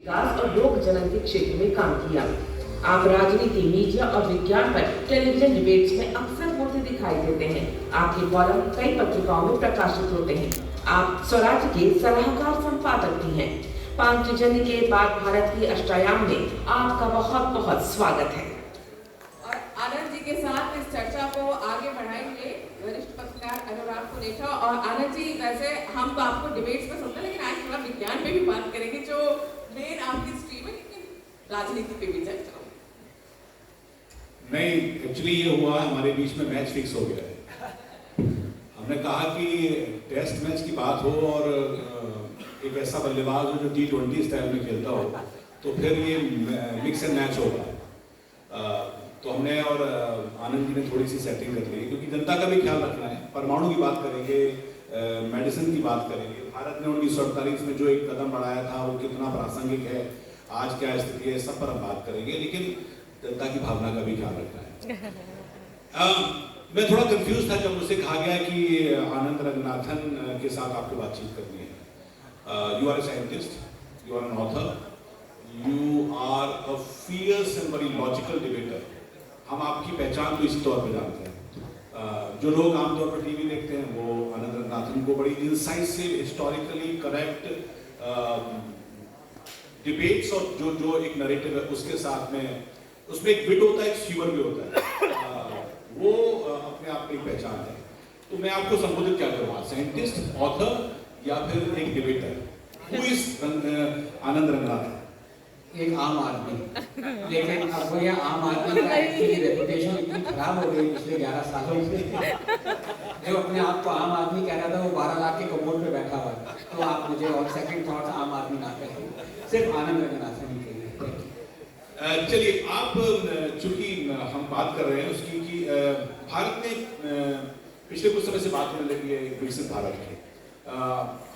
विकास और लोक जनन के क्षेत्र में काम किया। आप राजनीति, मीडिया और विज्ञान पर टेलीविजन डिबेट्स में अक्सर बोलते दिखाई देते हैं। आपके कॉलम कई पत्रिकाओं में प्रकाशित होते हैं। आप स्वराज के सलाहकार संपादक भी हैं। 5 जनवरी के बाद भारत की अष्टयाम में आपका बहुत बहुत स्वागत है। और आनंद जी के साथ इस चर्चा को आगे बढ़ाएंगे वरिष्ठ पत्रकार अनुराग पुनेठा। और आनंद जी, वैसे हम तो आपको डिबेट्स में सुनते हैं, लेकिन आज थोड़ा विज्ञान पे भी बात करेंगे जो मेन आपकी स्ट्रीम है, लेकिन राजनीति पे भी चर्चा होगी। नहीं, एक्चुअली ये हुआ हमारे बीच में मैच फिक्स हो गया है। हमने कहा कि टेस्ट मैच की बात हो और एक ऐसा बल्लेबाज हो जो T20 स्टाइल में खेलता हो, तो फिर ये मिक्स एंड मैच होगा। तो हमने और आनंद जी ने थोड़ी सी सेटिंग कर ली, क्योंकि जनता का भी ख्याल रखना है। परमाणु की बात करेंगे, मेडिसिन की बात करेंगे, भारत ने 1948 में जो एक कदम बढ़ाया था वो कितना प्रासंगिक है, आज क्या स्थिति है, सब पर हम बात करेंगे, लेकिन जनता की भावना का भी ख्याल रखना है। मैं थोड़ा कंफ्यूज था जब मुझसे कहा गया कि आनंद रंगनाथन के साथ आपको बातचीत करनी है। You are a scientist, you are an author, you are a fierce and very logical debater. हम आपकी पहचान तो इसी तौर पे जानते हैं। जो लोग आमतौर पर टीवी देखते हैं वो आनंद रंगनाथन को बड़ी इंसाइसिव, हिस्टोरिकली करेक्ट डिबेट्स और जो एक नरेटिव है उसके साथ में, उसमें एक विट होता है, एक ह्यूमर भी होता है। वो अपने आप में एक पहचान है। तो मैं आपको संबोधित क्या करूँगा, साइंटिस्ट, ऑथर या फिर एक डिबेटर? हु इज आनंद रंगनाथन? एक आम आदमी, लेकिन अब वो यह आम आदमी का एक्चुअली रेपुटेशन इतनी खराब हो गई पिछले 11 सालों से। जो अपने आप को आम आदमी कह रहा था वो 12 लाख के कमोड पे बैठा हुआ था। तो आप मुझे और सेकंड थॉट्स आम आदमी ना कहें, सिर्फ आनंद रंगनाथन ही कहिए। चलिए, आप चूंकि हम बात कर रहे हैं उसकी कि भारत में पिछले कुछ समय से बात होने लगी है विकसित भारत की।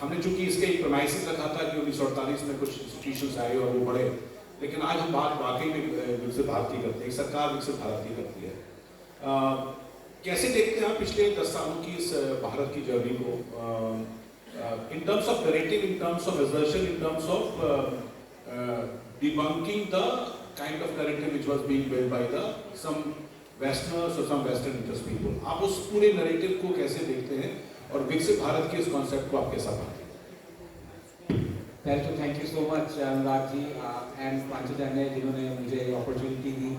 हमने चूंकि इसके एक प्रमाइसिस रखा था कि 1948 में कुछ इंस्टीट्यूशंस आए और वो बढ़े, लेकिन आज हम बात वाकई में विकसित भारत की करते हैं, सरकार विकसित भारत की करती है। कैसे देखते हैं आप पिछले 10 सालों की इस भारत की जर्नी को, in terms of narrative, in terms of assertion, in terms of debunking the kind of narrative which was being built by some Westerners or some Western interest people? आप उस पूरे नैरेटिव को कैसे देखते हैं और विकसित भारत के इस कॉन्सेप्ट को आप कैसा पाते हैं? पहले तो thank you so much Anurag ji and Panchjanya ने जिन्होंने मुझे अपॉर्चुनिटी दी,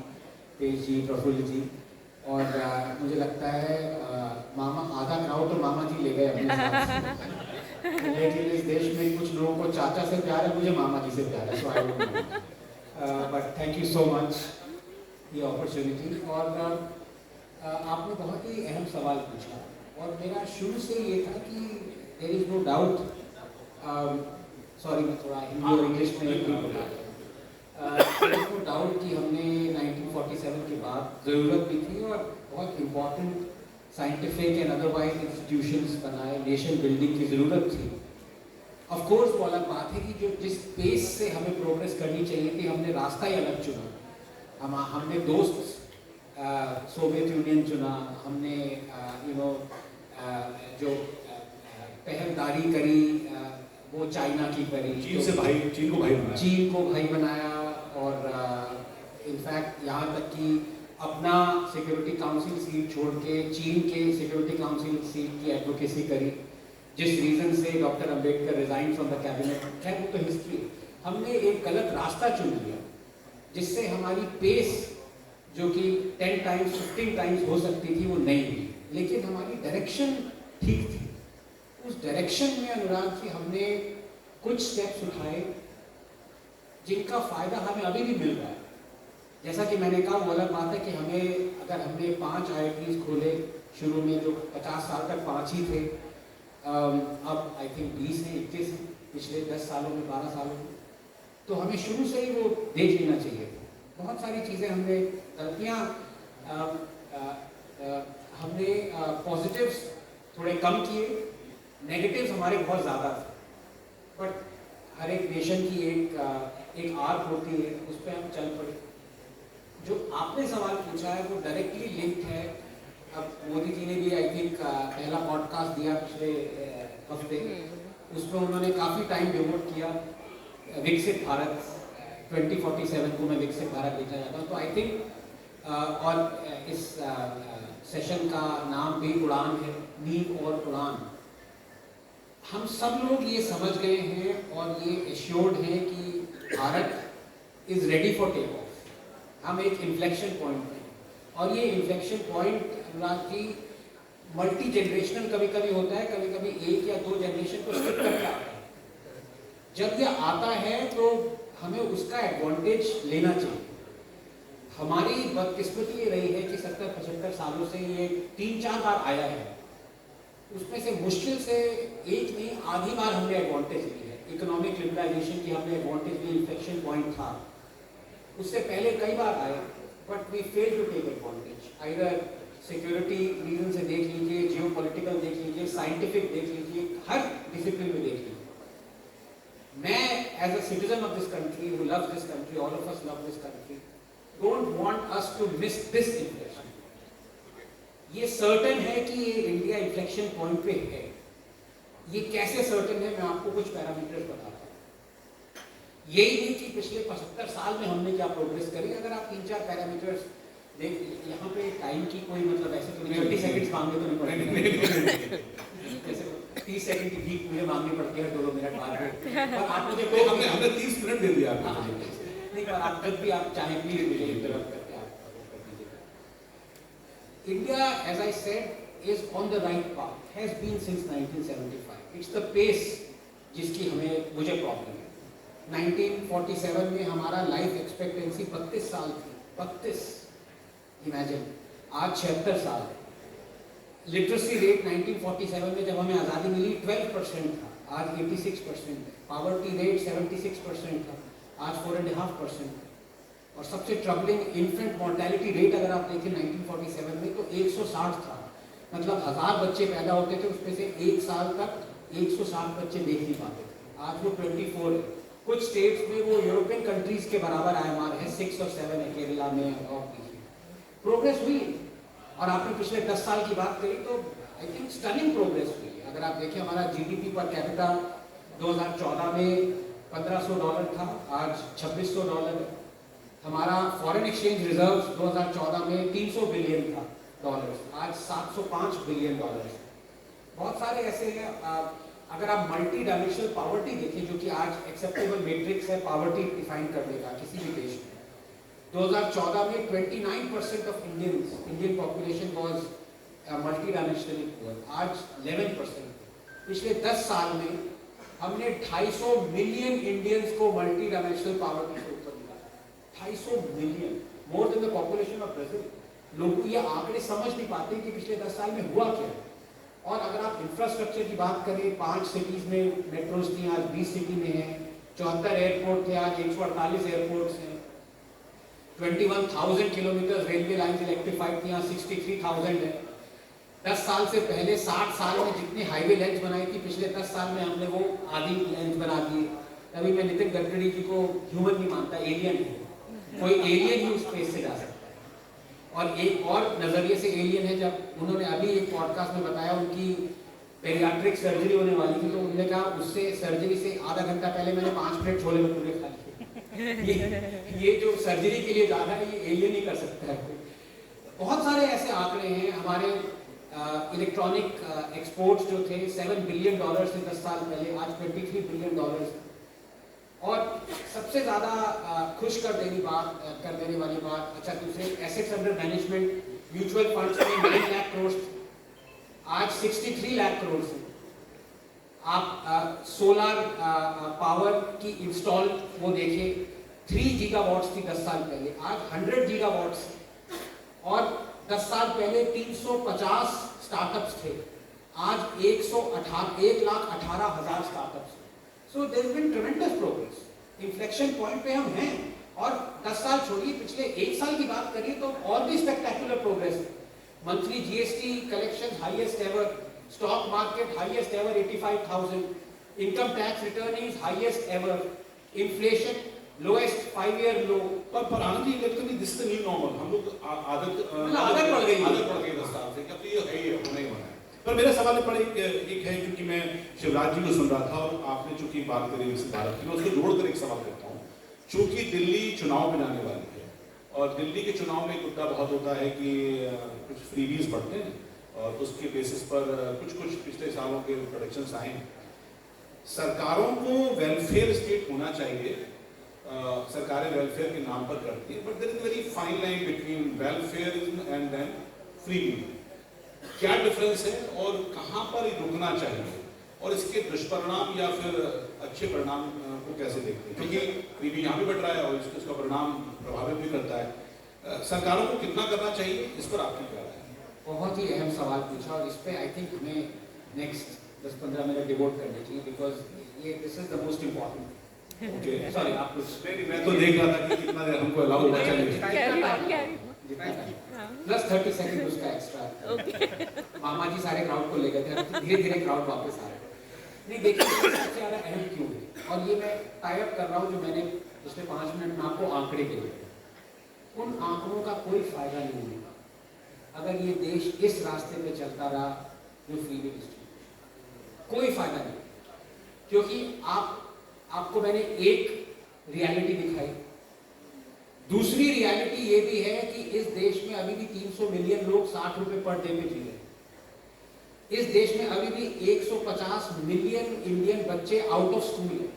तेज जी, प्रफुल्ल जी। और मुझे लगता है मामा आधा क्राउड तो मामा जी ले गए अपने साथ। लेकिन इस देश में कुछ लोगों को चाचा से प्यार है, मुझे मामा जी से प्यार है। So I don't know, but thank you so much ये अपॉर्चुनिटी। और आपने बहुत ही अहम सवाल पूछा और मेरा शुरू से ये था कि there is no doubt, sorry मैं थोड़ा हिंदी और इंग्लिश में भी बोला, देयर इज नो डाउट कि हमने 1947 के बाद ज़रूरत भी थी और बहुत important scientific and otherwise institutions बनाए, नेशन बिल्डिंग की ज़रूरत थी। ऑफ कोर्स वो अलग बात है कि जो जिस पेस से हमें प्रोग्रेस करनी चाहिए थी, हमने रास्ता ही अलग चुना। हमने दोस्त सोवियत यूनियन चुना, हमने जो पहलदारी करी वो चाइना की करी, चीन को भाई बनाया और इनफैक्ट यहाँ तक कि अपना सिक्योरिटी काउंसिल सीट छोड़ के चीन के सिक्योरिटी काउंसिल सीट की एडवोकेसी करी, जिस रीज़न से doctor Ambedkar resign from the cabinet. खैर वो तो हिस्ट्री। हमने एक गलत रास्ता चुन लिया जिससे हमारी पेस जो कि 10 टाइम्स 15 टाइम्स हो सकती थी वो नहीं हुई, लेकिन हमारी डायरेक्शन ठीक थी। उस डायरेक्शन में अनुराग जी हमने कुछ स्टेप्स उठाए जिनका फ़ायदा हमें अभी भी मिल रहा है। जैसा कि मैंने कहा, वो अलग बात है कि हमने 5 IITs खोले शुरू में, जो 50 साल तक 5 ही थे, अब आई थिंक 20 हैं, 21 हैं पिछले 10 सालों में, 12 सालों में। तो हमें शुरू से ही वो देख लेना चाहिए। बहुत सारी चीज़ें हमने गलतियाँ, हमने पॉजिटिव्स थोड़े कम किए, नेगेटिव्स हमारे बहुत ज़्यादा थे। बट हर एक नेशन की एक आर्क होती है, उस पर हम चल पड़े। जो आपने सवाल पूछा है वो डायरेक्टली लिंक्ड है। अब मोदी जी ने भी आई थिंक पहला पॉडकास्ट दिया पिछले हफ्ते, उसमें उन्होंने काफ़ी टाइम डिवोट किया विकसित भारत 2047 को मैं विकसित भारत देखना चाहता हूँ। तो आई थिंक और इस सेशन का नाम भी उड़ान है, नींव और उड़ान। हम सब लोग ये समझ गए हैं और ये एश्योर्ड है कि Bharat is ready for take off. हम एक इन्फ्लेक्शन पॉइंट पे हैं और ये inflection point Anurag ji multi generational कभी कभी होता है, कभी कभी एक या दो जनरेशन को स्किप करके आता है। जब ये आता है तो हमें उसका एडवांटेज लेना चाहिए। हमारी बदकिस्मती ये रही है कि 70-75 सालों से ये 3-4 बार आया है, उसमें से मुश्किल से एक नहीं आधी बार हमने एडवांटेज ली है। इकोनॉमिक लिबरलाइजेशन की हमने एडवांटेज ली, इन्फ्लेक्शन पॉइंट था, उससे पहले कई बार आए, but we fail to take advantage. Either security reason से देख लीजिए, जियोपॉलिटिकल देख लीजिए, साइंटिफिक देख लीजिए, हर डिसिप्लिन में देख लीजिए। मैं as a citizen of this country who loves this country, all of us love this country, don't want us to miss this inflection. ये सर्टेन है कि ये इंडिया इन्फ्लेक्शन पॉइंट पे है। ये कैसे सर्टेन है, मैं आपको कुछ पैरामीटर्स बताता हूँ। यही नहीं कि पिछले 75 साल में हमने क्या प्रोग्रेस करी। अगर आप 3-4 पैरामीटर्स देख, यहाँ पे टाइम की कोई मतलब ऐसे तो 30 सेकंड्स मांगे तो नहीं पड़ेंगे, जैसे 30 सेकंड की भीख मुझे मांगनी पड़ती है 2 मिनट बाद में। पर आप मुझे तो हमने 30 मिनट दे दिया आपको। नहीं, पर आप जब भी आप चाहें प्लीज मुझे इंटरप्ट करके आप कर दीजिएगा। India, as I said, is on the right path, has been since 1975. It's the pace जिसकी मुझे प्रॉब्लम है। 1947 में हमारा लाइफ एक्सपेक्टेंसी 32 साल थी, 32, इमेजिन। आज 76 साल। लिटरेसी रेट 1947 में जब हमें आज़ादी मिली 12% था, आज 86% है। पावर्टी रेट 76% था, आज 4.5% है। और सबसे ट्रबलिंग इन्फेंट मॉर्टेलिटी रेट अगर आप देखें 1947 में तो 160 था। मतलब 1000 बच्चे पैदा होते थे, उसमें से एक साल तक 160 बच्चे देख नहीं पाते थे। आज वो 24 है। कुछ स्टेट्स में वो यूरोपियन कंट्रीज के बराबर IMR है, 6 और 7 है केरला में और प्रोग्रेस हुई। और आपने पिछले 10 साल की बात करी तो आई थिंक स्टनिंग प्रोग्रेस हुई है। अगर आप देखें हमारा GDP पर कैपिटा 2014 में $1500 था, आज $2600 है। हमारा फॉरेन एक्सचेंज रिजर्व्स 2014 में $300 बिलियन था डॉलर्स, आज $705 बिलियन डॉलर्स। बहुत सारे ऐसे हैं। अगर आप मल्टी डायमेंशनल पॉवर्टी देखें, जो कि आज एक्सेप्टेबल मैट्रिक्स है पॉवर्टी डिफाइन करने का किसी भी देश में, 2014 में 29% of Indian population was multi dimensionally poor, आज 11%। पिछले 10 साल में हमने 250 मिलियन इंडियंस को मल्टी डायमेंशनल पॉवर्टी से ऊपर निकाला। 250 million, more than the population of Brazil. लोग ये आंकड़े समझ नहीं पाते कि पिछले 10 साल में हुआ क्या है। और अगर आप इंफ्रास्ट्रक्चर की बात करें, 5 सिटीज में मेट्रोज थी, आज 20 सिटी में है। 74 एयरपोर्ट थे, आज 148 एयरपोर्ट्स हैं। 21,000 किलोमीटर रेलवे लाइन इलेक्ट्रीफाइड थी, यहाँ 63,000 है। 10 साल से पहले 60 साल में जितनी हाईवे लेंथ बनाई थी, पिछले 10 साल में हमने वो आधी लेंथ बना दी। तभी मैं नितिन गडकरी जी को ह्यूमन नहीं मानता, एलियन है। कोई एलियन ही उस स्पेस से जा सकता है। और एक और नजरिए से एलियन है, जब उन्होंने अभी एक पॉडकास्ट में बताया उनकी पेरियाट्रिक सर्जरी होने वाली थी, तो उन्होंने कहा उससे सर्जरी से आधा घंटा पहले मैंने 5 प्लेट छोले भटूरे खा लिए। ये जो सर्जरी के लिए जा रहा है, ये एलियन ही कर सकता है। बहुत सारे ऐसे आंकड़े हैं। हमारे इलेक्ट्रॉनिक एक्सपोर्ट्स जो थे $7 बिलियन थे 10 साल पहले, आज $23 बिलियन। और सबसे ज्यादा खुश कर देने वाली बात, अच्छा दूसरे assets under management mutual funds में 9 लाख करोड़, आज 63 लाख करोड़ से। आप सोलर पावर की इंस्टॉल वो देखें, 3 गीगावाट्स थी 10 साल पहले, आज 100 गीगावाट्स। और 10 साल पहले 350 स्टार्टअप्स थे, आज 1,18,000 startups. So there has been tremendous progress. Inflection point पे हम हैं। और 10 साल छोड़िए, पिछले 1 साल की बात करिए तो और भी spectacular progress है। Monthly GST collections highest ever, stock market highest ever 85,000, income tax return is highest ever, inflation lowest 5-year low। पर Anand ji, electronic this is the new normal. हम लोग आदत पड़ गई 10 साल से, अब तो ये है ही होना ही होना है। पर मेरा सवाल पर एक है, क्योंकि मैं शिवराज जी को सुन रहा था और आपने चूंकि बात करी विकसित भारत की, मैं उसको जोड़कर एक सवाल करता हूँ। चूंकि दिल्ली चुनाव में जाने वाली है और दिल्ली के चुनाव में एक मुद्दा बहुत होता है कि कुछ फ्रीबीज बढ़ते हैं और उसके बेसिस पर कुछ पिछले सालों के प्रोडक्शंस आए हैं। सरकारों को वेलफेयर स्टेट होना चाहिए, सरकारें वेलफेयर के नाम पर करती है, but there is very fine line between welfarism and then freebie. क्या डिफरेंस है और कहाँ पर रुकना चाहिए और इसके दुष्परिणाम या फिर अच्छे परिणाम को कैसे देखते हैं, क्योंकि फ्रीबी यहाँ भी बढ़ रहा है और इसका परिणाम प्रभावित भी करता है। सरकारों को कितना करना चाहिए, इस पर आपकी क्या राय है? बहुत ही अहम सवाल पूछा और इस पे आई थिंक हमें नेक्स्ट 10-15 मिनट डिवोट करने चाहिए, बिकॉज ये this is the most important. Okay, sorry आप कुछ नहीं, मैं तो देख रहा था कि कितना देर हमको अलाउ होना चाहिए। प्लस 30 सेकंड उसका एक्स्ट्रा। मामा जी सारे क्राउड को ले गए थे, धीरे धीरे क्राउड वापस आ रहे हैं। नहीं देखिए सबसे ज़्यादा अहम क्यों है, और ये मैं टाई अप कर रहा हूँ जो मैंने पिछले 5 मिनट में आपको आंकड़े के लिए, उन आंकड़ों का कोई फायदा नहीं होगा अगर ये देश इस रास्ते पे चलता रहा जो फ्रीबी डिस्ट्रीब्यूशन, कोई फायदा नहीं। क्योंकि आपको मैंने एक रियलिटी दिखाई, दूसरी रियलिटी ये भी है कि इस देश में अभी भी 300 मिलियन लोग 60 रुपए पर डे में जी रहे हैं। इस देश में अभी भी 150 मिलियन इंडियन बच्चे आउट ऑफ स्कूल है।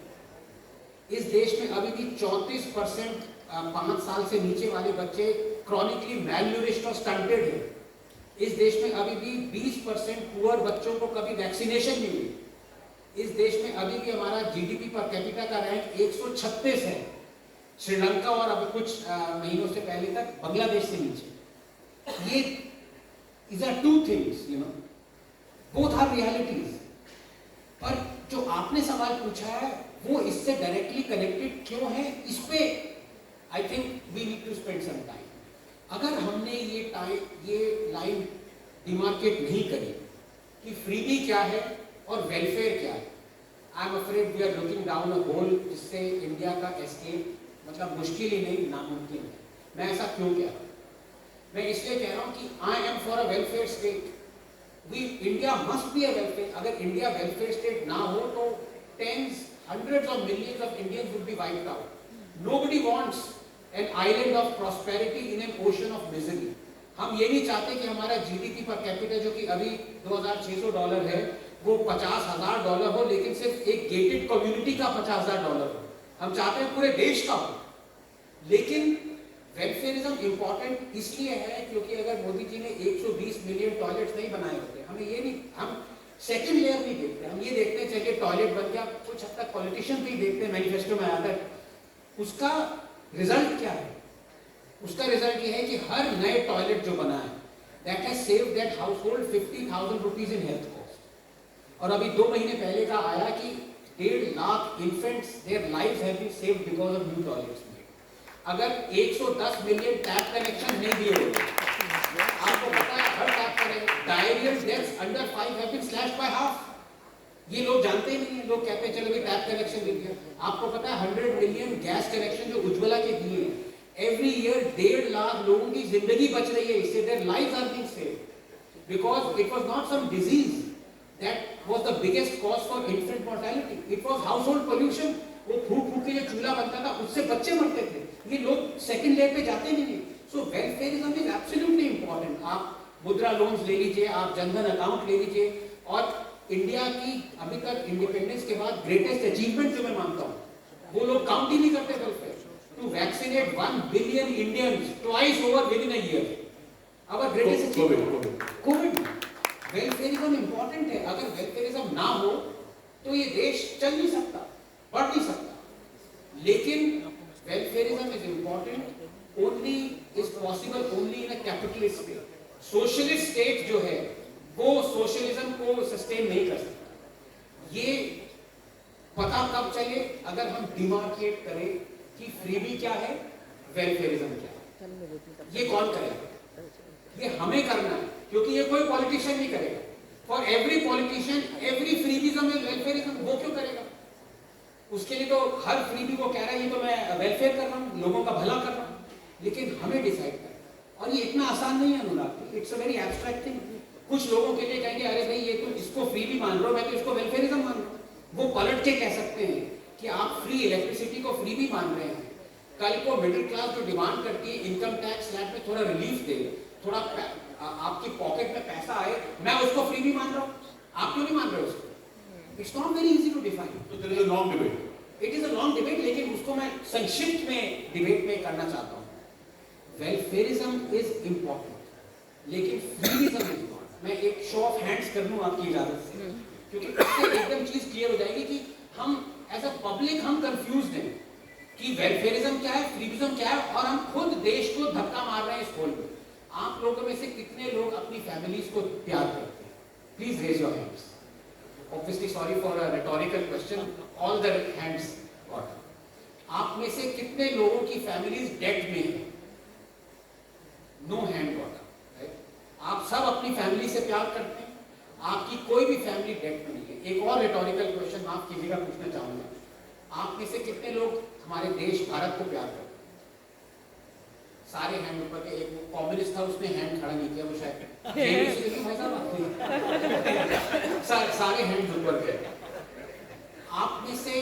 इस देश में अभी भी 34% 5 साल से नीचे वाले बच्चे क्रॉनिकली मैलन्यूरिश्ड और स्टंटेड है। इस देश में अभी भी 20% पुअर बच्चों को कभी वैक्सीनेशन नहीं हुई। इस देश में अभी भी हमारा जीडीपी पर कैपिटा का रैंक 136 है, श्रीलंका और अभी कुछ महीनों से पहले तक बांग्लादेश से नीचे। ये is are two things, you know, both are realities. पर जो आपने सवाल पूछा है वो इससे डायरेक्टली कनेक्टेड क्यों है, इस पे I think we need to spend some time. अगर हमने ये लाइन डिमार्केट नहीं करी कि फ्रीबी क्या है और वेलफेयर क्या है, I am afraid we are looking down a hole जिससे इंडिया का एस्केप मतलब मुश्किल ही नहीं नामुमकिन है। मैं ऐसा क्यों कह रहा हूँ? मैं इसलिए कह रहा हूँ कि I am for a welfare state. India must be a welfare. अगर इंडिया वेलफेयर स्टेट ना हो तो tense hundreds of millions of Indians would be wiped out. Nobody wants an island of prosperity in an ocean of misery. हम ये नहीं चाहते कि हमारा जीडीपी पर कैपिटा जो कि अभी $2,600 है वो $50,000 हो, लेकिन सिर्फ एक गेटेड कम्युनिटी का $50,000 हो। हम चाहते हैं पूरे देश का हो। लेकिन वेलफेयरिज्म इंपॉर्टेंट इसलिए है क्योंकि अगर मोदी जी ने 120 मिलियन टॉयलेट्स नहीं बनाए होते, हमें ये नहीं, हम सेकंड लेयर नहीं देखते, हम ये देखते हैं चलिए टॉयलेट बन गया, कुछ हद तक पॉलिटिशियन भी देखते हैं मैनिफेस्टो में आता है, उसका रिजल्ट क्या है? उसका रिजल्ट ये है कि हर नए टॉयलेट जो बना है that has saved that household 50,000 rupees in health cost. और अभी 2 महीने पहले का आया कि 1.5 lakh infants their lives have been saved because of new toilets. अगर 110 मिलियन टैप कनेक्शन नहीं दिए होते, आपको पता है हर tap connection diarrheal deaths under 5 have been slashed by half. ये लोग जानते ही नहीं है, लोग कहते हैं चलो भी टैप कनेक्शन दे दिया। आपको पता है 100 मिलियन गैस कनेक्शन जो उज्ज्वला के दिए हैं, एवरी ईयर 1.5 लाख लोगों की जिंदगी बच रही है इससे, their lives are being saved because it was not some disease that was the biggest cause for infant mortality, it was household pollution. वो फूक फूक के जो चूल्हा बनता था उससे बच्चे मरते थे। ये लोग सेकंड लेयर पे जाते नहीं। सो वेलफेयरिज्म इज एब्सोल्युटली इंपॉर्टेंट। आप मुद्रा लोन्स ले लीजिए, आप जनधन अकाउंट ले लीजिए, और इंडिया की अभी तक इंडिपेंडेंस के बाद ग्रेटेस्ट अचीवमेंट जो मैं मानता हूँ वो लोग काउंट ही नहीं करते welfare. To vaccinate 1 billion Indians twice over within a year, our greatest achievement covid. Welfarism important है। अगर वेलफेयरिज्म ना हो तो ये देश चल नहीं सकता, बढ़ नहीं सकता। लेकिन welfarism is important only, is possible only in a capitalist state. Socialist state जो है वो सोशलिज्म को सस्टेन नहीं कर सकता। ये पता कब चले? अगर हम डिमार्केट करें कि फ्रीबी क्या है, वेलफेयरिज्म क्या है। ये कौन करेगा? ये हमें करना है, क्योंकि ये कोई पॉलिटिशियन नहीं करेगा। For every politician every freebieism is welfarism. वो क्यों करेगा? उसके लिए तो हर फ्रीबी को कह रहा है ये तो मैं वेलफेयर कर रहा हूँ, लोगों का भला कर रहा हूँ। लेकिन हमें डिसाइड करना, और ये इतना आसान नहीं है Anurag, it's a very abstract thing. कुछ लोगों के लिए कहेंगे अरे भाई ये तो इसको फ्रीबी मान रहे हो, मैं तो इसको वेलफेयरिज्म मान रहा हूँ। वो पलट के कह सकते हैं कि आप फ्री इलेक्ट्रिसिटी को फ्रीबी मान रहे हैं, कल को मिडिल क्लास जो डिमांड करती है इनकम टैक्स स्लैब में थोड़ा रिलीफ दे, थोड़ा आपकी पॉकेट में पैसा आए, मैं उसको फ्री भी मान रहा हूँ, आप क्यों नहीं मान रहे उसको? It's not very easy to define. तो there is a long debate, it is a long debate, लेकिन उसको मैं संक्षिप्त में डिबेट में करना चाहता हूँ। वेलफेयरिज्म इज इंपॉर्टेंट, लेकिन फ्रीडम इज नॉट। मैं एक शो ऑफ हैंड्स कर लूँ आपकी इजाजत से, क्योंकि इससे एकदम चीज क्लियर हो जाएगी कि हम एज अ पब्लिक हम कंफ्यूज्ड हैं कि वेलफेयरिज्म क्या है, फ्रीडम क्या है, और हम खुद देश को धक्का मार रहे हैं इस होल में। आप लोगों में से कितने लोग अपनी फैमिलीज को प्यार करते हैं? Please raise your hands. Obviously, sorry for a rhetorical question. All the hands got up. आप में से कितने लोगों की फैमिलीज डेट में है? No hand got up. Right? आप सब अपनी फैमिली से प्यार करते हैं, आपकी कोई भी फैमिली डेट में नहीं है। एक और rhetorical question माफ कीजिएगा पूछना चाहूंगा, आप में से कितने लोग हमारे देश भारत को प्यार करते हैं? सारे हैंड ऊपर के। एक कम्युनिस्ट था, उसने हैंड खड़ा नहीं किया, वो शायद सारे हैंड ऊपर के। आप में से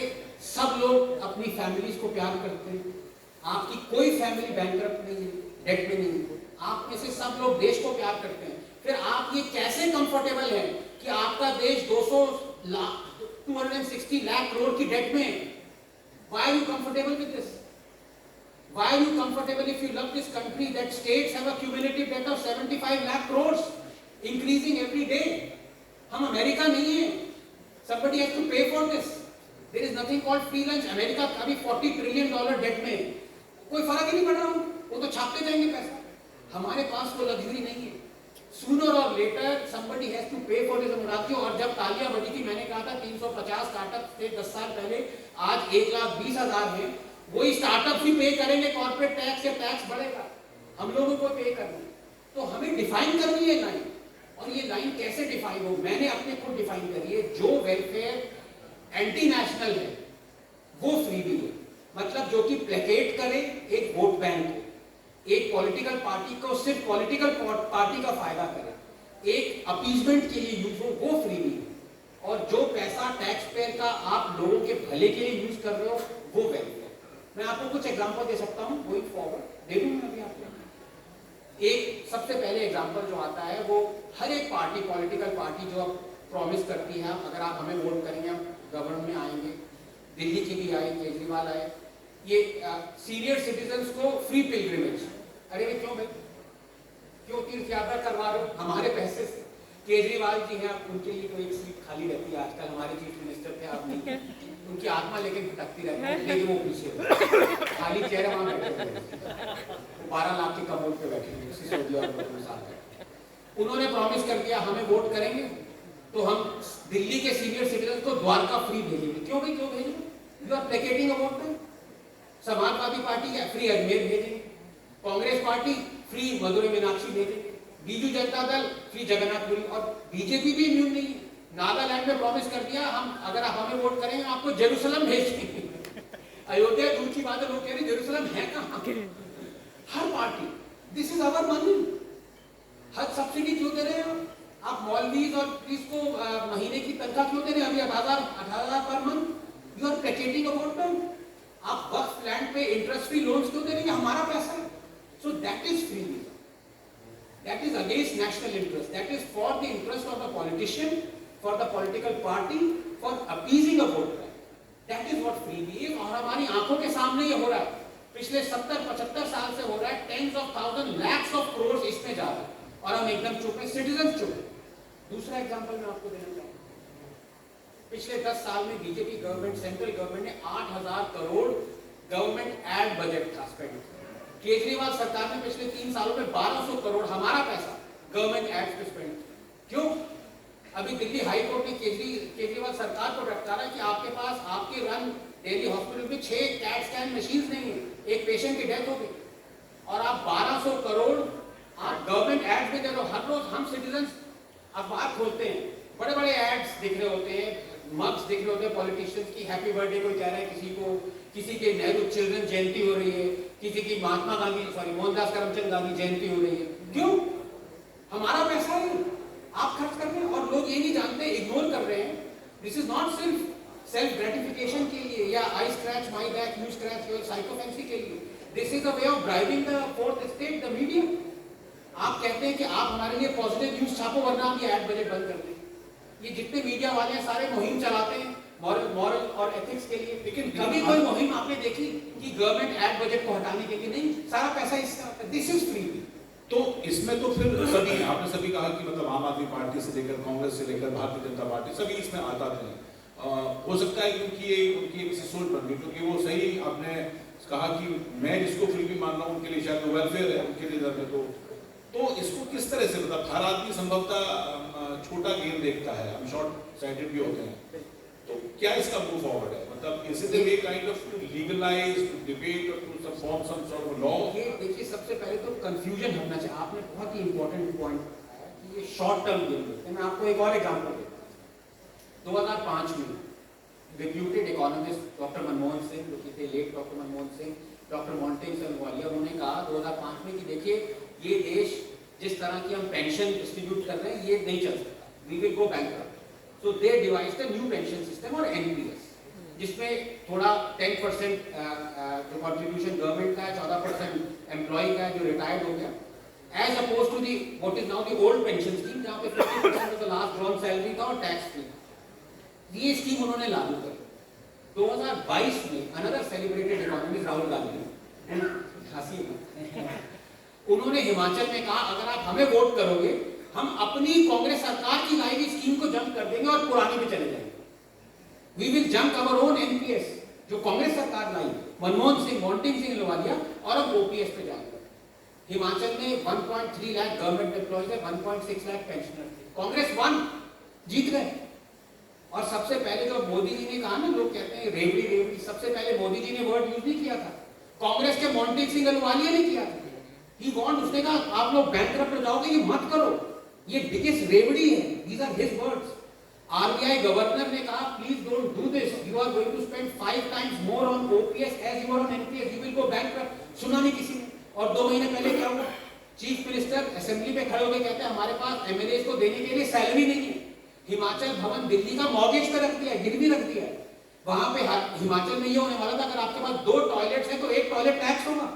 सब लोग अपनी फैमिलीज को प्यार करते हैं, आपकी कोई फैमिली बैंकरप्ट नहीं है, डेट में नहीं है, आप में से सब लोग देश को प्यार करते हैं। फिर आप ये कैसे कंफर्टेबल है कि आपका देश 260 लाख करोड़ की डेट में है? Why are you comfortable with this? Why are you comfortable if you love this country that states have a cumulative debt of 75 lakh crores, increasing every day? हम अमेरिका नहीं है। Somebody has to pay for this. There is nothing called free lunch. America अभी $40 trillion date में, कोई फर्क ही नहीं पड़ रहा, वो तो छापते जाएंगे पैसा। हमारे पास वो लग्जरी नहीं है। Sooner or later somebody has to pay for this अनुराग। और जब तालियां बजी थी, मैंने कहा था 350 स्टार्टअप थे 10 साल पहले, आज 1,20,000 है। वही स्टार्टअप भी पे करेंगे कॉर्पोरेट टैक्स, या टैक्स बढ़ेगा, हम लोगों को पे करना है। तो हमें डिफाइन करनी है लाइन, और ये लाइन कैसे डिफाइन हो? मैंने अपने खुद डिफाइन करी है। जो वेलफेयर एंटी नेशनल है वो फ्रीबी है, मतलब जो कि प्लेकेट करे एक वोट बैंक को, एक पॉलिटिकल पार्टी को सिर्फ पॉलिटिकल पार्टी का फायदा करे, एक अपीजमेंट के लिए यूज हो, वो फ्रीबी है। और जो पैसा टैक्स पेयर का आप लोगों के भले के लिए यूज कर रहे हो, वो वेलफेयर। मैं आपको कुछ एग्जांपल दे सकता हूं गोइंग फॉरवर्ड, दे दूंगा अभी आपको। एक सबसे पहले एग्जांपल जो आता है, वो हर एक पार्टी, पॉलिटिकल पार्टी जो प्रॉमिस करती है, अगर आप हमें वोट करेंगे हम गवर्नमेंट में आएंगे, दिल्ली की भी आई, केजरीवाल आए, ये सीनियर सिटीजन्स को फ्री पिलग्रिमेज। अरे ये क्यों भाई, क्यों तीर्थ यात्रा करवा रहे हो हमारे पैसे से? केजरीवाल जी हैं, अब उनके लिए तो एक सीट खाली रहती है आजकल, हमारे चीफ मिनिस्टर थे, अब नहीं, उनकी आत्मा लेकिन भटकती रहती है, लेकिन वो पीछे खाली चेहरे वहां बैठे हुए, 12 लाख के कमोड पे बैठे हुए उसी सऊदी अरब में साथ। उन्होंने प्रॉमिस कर दिया हमें वोट करेंगे तो हम दिल्ली के सीनियर सिटीजन को द्वारका फ्री भेजेंगे। क्यों भाई, क्यों भेजेंगे? You are placating a vote bank. Samajwadi party है फ्री अजमेर भेजेंगे, कांग्रेस पार्टी फ्री मदुरै मीनाक्षी भेजेंगे, बीजू जनता दल फ्री जगन्नाथपुरी, और बीजेपी भी इम्यून नहीं है। नागालैंड में प्रॉमिस कर दिया हम अगर आप हमें वोट करेंगे आपको जेरूसलम भेज देंगे। अयोध्या दूर की बात है, लोग कह रहे जेरूसलम है कहां? हर party, this is our money. हर सब्सिडी क्यों दे रहे हैं आप? मौलवीज और पुलिस को महीने की तनख्वाह क्यों दे रहे हैं? अभी 18,000 पर month. You are placating a vote bank. आप वक्फ लैंड पे इंटरेस्ट फ्री लोन्स क्यों दे रहे हैं? हमारा पैसा है। So that is free, that is against national interest, that is for the interest of the politician, for the political party, for appeasing a vote bank. That is what freebie is। और हमारी आंखों के सामने ये हो रहा है, पिछले 70-75 साल से हो रहा है। tens of thousands, lakhs of crores इसमें जा रहा है, और हम एकदम चुप हैं, सिटीजन चुप हैं। दूसरा एग्जांपल मैं आपको देना चाहूंगा। पिछले 10 साल में बीजेपी गवर्नमेंट, सेंट्रल गवर्नमेंट ने 8,000 करोड़ गवर्नमेंट एड बजट था स्पेंड। केजरीवाल सरकार ने पिछले 3 सालों में 1,200 करोड़ हमारा पैसा गवर्नमेंट एड्स पे स्पेंड। क्यों? अभी दिल्ली हाई कोर्ट ने केजरीवाल सरकार को डटकारा कि आपके पास आपके रन दिल्ली हॉस्पिटल में 6 कैट स्कैन मशीन नहीं है, एक पेशेंट की डेथ हो गई, और आप 1,200 करोड़ आप गवर्नमेंट एड्स में दे रहे हो। हर रोज हम सिटीजन अखबार खोलते हैं, बड़े बड़े एड्स दिख रहे होते हैं, मग्स दिख रहे होते हैं पॉलिटिशियंस की, हैप्पी बर्थडे कोई कह रहा है, किसी के नेहरू चिल्ड्रन जयंती हो रही है, किसी की महात्मा गांधी मोहनदास करमचंद गांधी जयंती हो रही है। क्यों? हमारा पैसा है, आप खर्च कर रहे हैं, और लोग ये नहीं जानते, इग्नोर कर रहे हैं। दिस इज नॉट सिर्फ सेल्फ ग्रेटिफिकेशन के लिए या आई scratch my back you scratch your sycophancy के लिए। This is a way of driving the fourth state, the media. आप कहते हैं कि आप हमारे लिए पॉजिटिव न्यूज छापो वरना आप ये एड बजट बंद कर दें। ये जितने मीडिया वाले हैं सारे मुहिम चलाते हैं मॉरल और एथिक्स के लिए, लेकिन कभी कोई मुहिम आपने देखी कि गवर्नमेंट एड बजट को हटाने के लिए? नहीं, सारा पैसा इसका, दिस इज फ्री। तो इसमें तो फिर सभी, आपने सभी कहा कि मतलब आम आदमी पार्टी से लेकर कांग्रेस से लेकर भारतीय जनता पार्टी सभी इसमें आता थे। हो सकता है क्योंकि ये उनकी किसी सोच बन गई, क्योंकि वो सही आपने कहा कि मैं जिसको फ्री भी मान रहा हूँ उनके लिए शायद वेलफेयर है, उनके लिए दर में तो इसको किस तरह से, मतलब हर आदमी संभवतः छोटा गेम देखता है, हम शॉर्ट साइटेड भी होते हैं, तो क्या इसका मूव फॉरवर्ड है? मतलब is it a way kind of to legalize, to debate और to some form some sort of law? ये देखिए, सबसे पहले तो कंफ्यूजन होना चाहिए। आपने बहुत ही इंपॉर्टेंट पॉइंट कि ये शॉर्ट टर्म गेम होते हैं। मैं आपको एक और एग्जांपल देता हूं। 2005 में reputed economist doctor Manmohan Singh, जो कि थे late doctor Manmohan Singh, doctor Montek Walia, उन्होंने कहा 2005 में कि देखिए ये देश जिस तरह की हम पेंशन डिस्ट्रीब्यूट कर रहे हैं ये नहीं चल सकता, we will go bankrupt. So they devised the new pension system और एनपीएस, जिसमें थोड़ा 10% जो कंट्रीब्यूशन गवर्नमेंट का है, 14% एम्प्लॉय का है जो रिटायर्ड हो गया, as opposed to the what is now the old pension scheme, जहां पे 50% of the last drawn salary था और टैक्स फ्री। ये स्कीम उन्होंने लागू कर 2022 में another celebrated economist Rahul Gandhi, उन्होंने हिमाचल में कहा अगर आप हमें वोट करोगे हम अपनी कांग्रेस सरकार की लाई हुई स्कीम को जंप कर देंगे और पुरानी पे चले जाएंगे। We will jump our own NPS, जो कांग्रेस सरकार लाई, मनमोहन सिंह, मॉन्टेग सिंह लवालिया, और अब ओपीएस पे जाएंगे। हिमाचल में 1.3 लाख गवर्नमेंट एम्प्लॉयज है, 1.6 लाख पेंशनर थे। कांग्रेस वन जीत गए। और सबसे पहले जो मोदी जी ने कहा ना, लोग कहते हैं रेवड़ी, सबसे पहले मोदी जी ने वर्ड यूज नहीं किया था, कांग्रेस के मॉन्टेग सिंह लवालिया ने किया था। ही वांट, उसने कहा आप लोग बैंकरप्ट हो जाओगे, ये मत करो, ये बिगेस्ट रेवड़ी है। These are his words. RBI governor ने कहा please don't do this, you are going to spend 5 times more on OPS as you are on NPS, you will go bankrupt. सुना नहीं किसी ने। और 2 महीने पहले क्या हुआ, चीफ मिनिस्टर असेंबली में खड़े होकर कहते हैं हमारे पास एमएलए को देने के लिए सैलरी नहीं है। हिमाचल भवन दिल्ली का मॉर्गेज पे रख दिया, गिरवी रख दिया है। वहां पे हिमाचल में ये होने वाला था, अगर आपके पास 2 टॉयलेट्स हैं तो 1 टॉयलेट टैक्स होगा।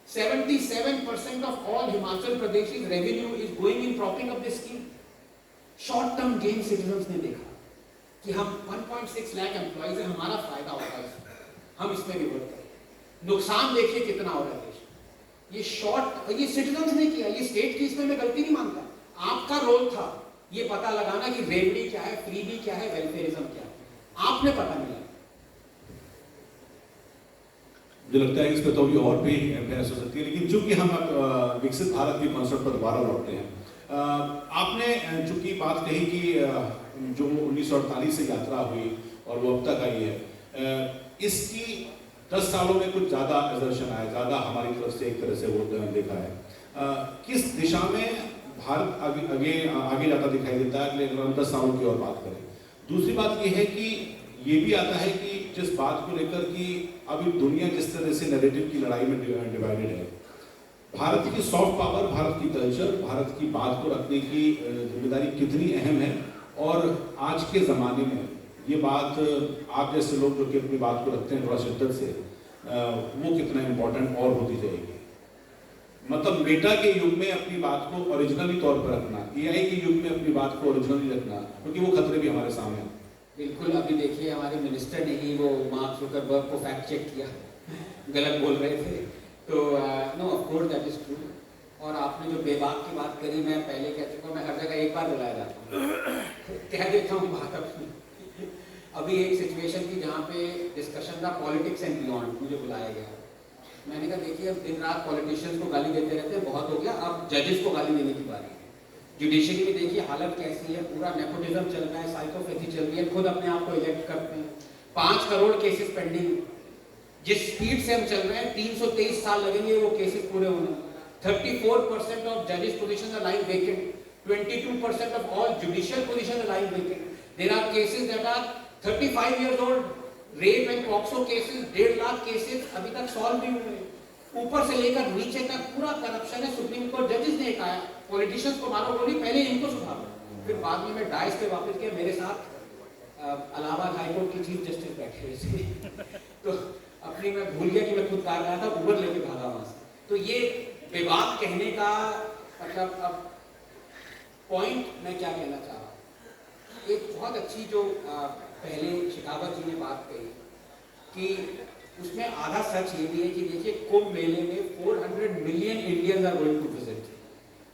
77% of all Himachal Pradesh's revenue is going in propping up this scheme. Short term gain citizens ने देखा कि हम 1.6 लाख एम्प्लॉइज है, हमारा फायदा होगा इसमें, हम इसमें भी वर्क करें। नुकसान देखिए कितना हो रहा है देश में। ये सिटीजन्स ने किया, ये स्टेट की इसमें मैं गलती नहीं मानता। आपका रोल था ये पता लगाना कि रेवड़ी क्या है, फ्रीबी क्या है, वेलफेयरिज्म क्या है, आपने पता नहीं लगाया। मुझे लगता है इस पर तो अभी और भी बहस हो सकती है, लेकिन चूंकि हम अब विकसित भारत के कॉन्सेप्ट पर दोबारा लौटते हैं, आपने चूंकि बात कही कि जो 1948 से यात्रा हुई और वो अब तक आई है, इसकी 10 सालों में कुछ ज़्यादा एजर्शन आया, ज़्यादा हमारी तरफ से एक तरह से वो देखा है। किस दिशा में भारत आगे जाता दिखाई देता है अगले 10 सालों की और बात करें? दूसरी बात ये है कि ये भी आता है कि जिस बात को लेकर कि अभी दुनिया जिस तरह से नैरेटिव की लड़ाई में डिवाइडेड है, भारत की सॉफ्ट पावर, भारत की कल्चर, भारत की बात को रखने की जिम्मेदारी कितनी अहम है, और आज के ज़माने में ये बात आप जैसे लोग जो कि अपनी बात को रखते हैं थोड़ा शिद्दत से, वो कितना इम्पोर्टेंट और होती जाएगी? मतलब मेटा के युग में अपनी बात को ओरिजिनली तौर पर रखना, एआई के युग में अपनी बात को ओरिजिनली रखना, क्योंकि वो खतरे भी हमारे सामने हैं। बिल्कुल, अभी देखिए हमारे मिनिस्टर ने ही वो मार्क जुकरबर्ग को फैक्ट चेक किया, गलत बोल रहे थे, तो no of course that is true. और आपने जो बेबाक की बात करी, मैं पहले कह चुका हूँ, मैं हर जगह एक बार बुलाया जाता हूँ, कह देता हूँ बात अपनी। अभी एक सिचुएशन थी जहाँ पे डिस्कशन था पॉलिटिक्स एंड बियॉन्ड, मुझे बुलाया गया। मैंने कहा देखिए अब दिन रात पॉलिटिशियंस को गाली देते रहते हैं, बहुत हो गया, अब जजेस को गाली देने की बारी है। जुडिशरी में देखिए हालत कैसी है, पूरा नेपोटिज्म चल रहा है, साइकोपैथी चल रही है, खुद अपने आप को इलेक्ट करते हैं, 5 करोड़ केसेस पेंडिंग। जिस स्पीड से हम चल रहे हैं 323 साल लगेंगे वो केसेस पूरे होने। 34% ऑफ जजेस position are lying vacant, 22% of all judicial position are lying vacant. There are cases that are 35 years old, rape and POCSO cases, 1.5 lakh cases अभी तक सॉल्व नहीं हुए। ऊपर से लेकर नीचे तक पूरा करप्शन है। सुप्रीम कोर्ट जजेस ने कहा पॉलिटिशियंस को मारो गोली, पहले इनको सुधारो। फिर बाद में मैं डाइस पे वापस गया, मेरे साथ इलाहाबाद हाईकोर्ट के चीफ जस्टिस बैठे हुए थे तो अपनी मैं भूल गया कि मैं खुद कार रहा था, उबर लेके भागा वहां से। तो ये विवाद कहने का मतलब, अब पॉइंट मैं क्या कहना चाह रहा हूँ, एक बहुत अच्छी जो पहले शेखावत जी ने बात कही कि उसमें आधा सच ये भी है कि देखिए कुंभ मेले में 400 million Indians are going to visit.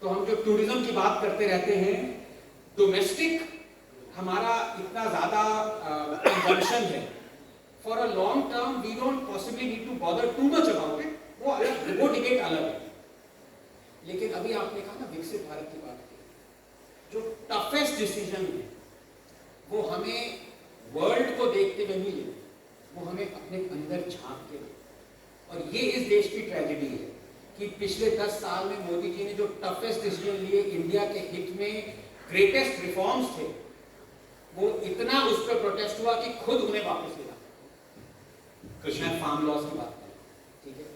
तो हम जो टूरिज्म की बात करते रहते हैं, डोमेस्टिक हमारा इतना ज्यादा कंजम्पशन है, for a long term we don't possibly need to bother too much about it, वो अलग, वो डिबेट अलग है। लेकिन अभी आपने कहा ना विकसित भारत की बात की, जो टफेस्ट डिसीजन है वो हमें वर्ल्ड को देखते हुए नहीं लेना, वो हमें अपने अंदर झांक के। और ये इस देश की ट्रेजेडी है कि पिछले 10 साल में मोदी जी ने जो टफेस्ट डिसीजन लिए, इंडिया के हित में ग्रेटेस्ट रिफॉर्म्स थे, वो इतना उस पर प्रोटेस्ट हुआ कि खुद उन्हें वापस लेना। मैं फार्म लॉस की बात करूं, ठीक है,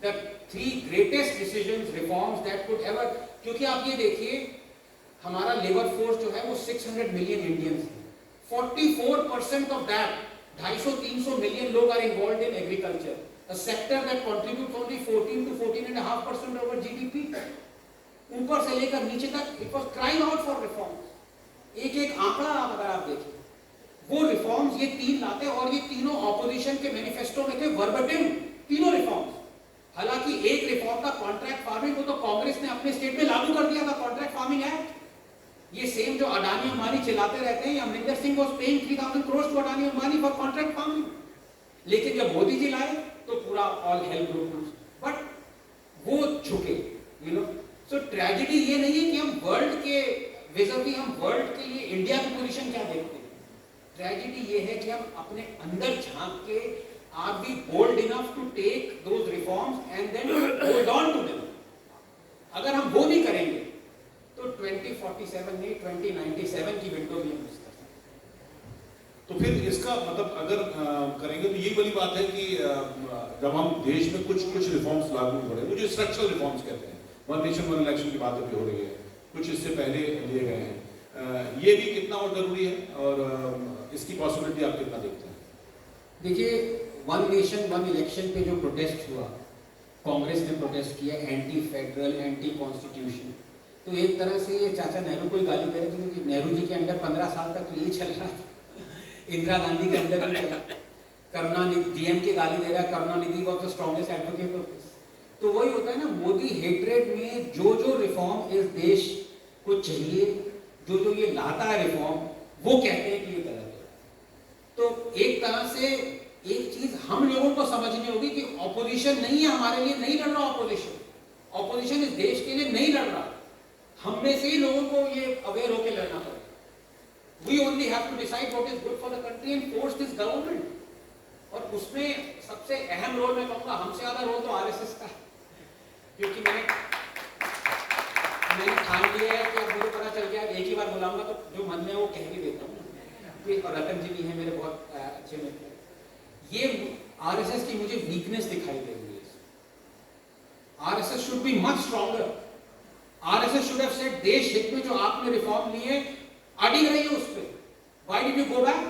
the 3 greatest decisions reforms that could ever, क्योंकि आप ये देखिए हमारा लेबर फोर्स जो है वो 600 मिलियन इंडियंस है, 44% ऑफ दैट 250-300 मिलियन लोग are involved in agriculture, a sector that contributes only 14 to 14.5% of our GDP. ऊपर से लेकर नीचे तक it was crying out for reforms. एक एक आंकड़ा आप अगर आप देखें, वो रिफॉर्म्स ये 3 लाते और ये तीनों ऑपोजिशन के मैनिफेस्टो में थे, वर्बटिम तीनों रिफॉर्म्स। हालांकि एक रिफॉर्म था कॉन्ट्रैक्ट फार्मिंग, वो तो कांग्रेस ने अपने स्टेट में लागू कर दिया था, कॉन्ट्रैक्ट फार्मिंग एक्ट। ये सेम जो अडानी अंबानी चिल्लाते रहते हैं, Amarinder Singh was paying 3000 crore to Adani Ambani for contract farming, लेकिन जब मोदी जी लाए तो पूरा all hell broke loose, but वो झुके, यू नो। सो ट्रेजेडी ये नहीं है कि हम वर्ल्ड के विज़िबली, हम वर्ल्ड के लिए इंडिया की पोजीशन क्या देखते हैं, ट्रेजेडी ये है कि हम अपने अंदर झांक के are we bold enough to take those reforms and then hold on to them. अगर हम वो नहीं करेंगे तो 2047 नहीं 2097 की विंडो भी हम मिस कर सकते हैं। तो फिर इसका मतलब अगर करेंगे तो यही वाली बात है कि जब हम देश में कुछ रिफॉर्म्स लागू हो रहे हैं, मुझे स्ट्रक्चरल रिफॉर्म्स कहते हैं, वन नेशन वन इलेक्शन की बात अभी हो रही है, कुछ इससे पहले लिए गए हैं, ये भी कितना और जरूरी है और इसकी पॉसिबिलिटी आप कितना देखते हैं? देखिए, वन नेशन वन इलेक्शन पे जो प्रोटेस्ट हुआ, कांग्रेस ने प्रोटेस्ट किया एंटी फेडरल, एंटी कॉन्स्टिट्यूशन, तो एक तरह से ये चाचा नेहरू को ही गाली दे रहे थे, क्योंकि नेहरू जी के अंदर 15 साल तक तो ये चल रहा था, इंदिरा गांधी के अंदर भी चला, करुणानिधि डीएम के गाली दे रहा है, Karunanidhi was the strongest advocate of this. तो वही होता है ना, मोदी हेट्रेड में जो रिफॉर्म इस देश को चाहिए, जो ये लाता है रिफॉर्म, वो कहते हैं कि ये गलत है। तो एक तरह से एक चीज हम लोगों को समझनी होगी कि ऑपोजिशन नहीं है हमारे लिए, नहीं लड़ रहा ऑपोजिशन इस देश के लिए नहीं लड़ रहा, हम में से ही लोगों को ये अवेयर होकर लड़ना पड़ेगा। We only have to decide what is good for the country and force this government. और उसमें सबसे अहम रोल मैं कहूँगा, हमसे ज्यादा रोल तो आरएसएस का, क्योंकि मैंने ठान लिया है कि अब मुझे पता चल गया, एक ही बार बुलाऊंगा तो जो मन में वो कह भी देता हूँ। और रतन जी भी हैं मेरे बहुत अच्छे मित्र। ये आरएसएस की मुझे वीकनेस दिखाई दे रही है। RSS should be much stronger. RSS should have said देश हित में जो आपने रिफॉर्म लिए अड़ी रही है उस पर, why did you go back?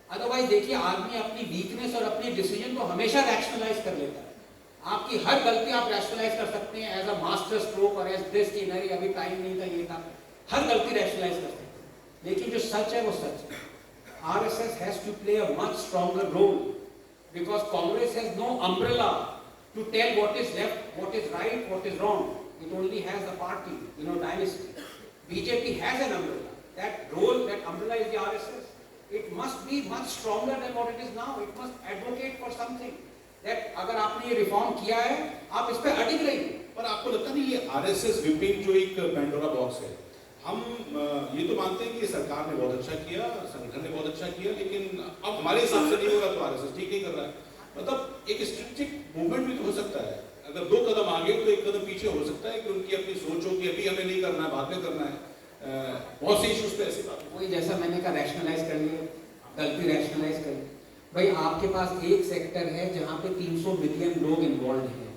Otherwise देखिए, आदमी अपनी वीकनेस और अपनी डिसीजन को हमेशा रैशनलाइज कर लेता है। आपकी हर गलती आप रैशनलाइज कर सकते हैं एज अ मास्टर स्ट्रोक और एज दिस की नहीं अभी टाइम नहीं था, ये था, हर गलती रैशनलाइज कर सकते हैं। लेकिन जो सच है वो सच है। RSS has to play a much stronger role because Congress has no umbrella to tell what is left, what is right, what is wrong. It only has the party, dynasty. BJP has an umbrella. That role, that umbrella is the RSS. It must be much stronger than what it is now. It must advocate for something. That अगर आपने ये reform किया है, आप इस पे अडिग रहिए। पर आपको लगता नहीं ये आरएसएस विपिंग जो एक पैंडोरा बॉक्स है, हम ये तो मानते हैं कि सरकार ने बहुत अच्छा किया, संगठन ने बहुत अच्छा किया, लेकिन अब हमारे हिसाब से नहीं होगा तो आरएसएस ठीक नहीं कर रहा है। मतलब एक स्ट्रेटेजिक मूवमेंट भी तो हो सकता है, अगर 2 कदम आगे तो 1 कदम पीछे हो सकता है कि उनकी अपनी सोच हो कि अभी हमें नहीं करना है, बाद में करना है। बहुत से इश्यूज पे ऐसी बात, वही जैसा मैंने कहा, रैशनलाइज कर लिए, गलती रैशनलाइज कर ली। भाई आपके पास एक सेक्टर है जहाँ पे 300 मिलियन लोग इन्वॉल्व हैं,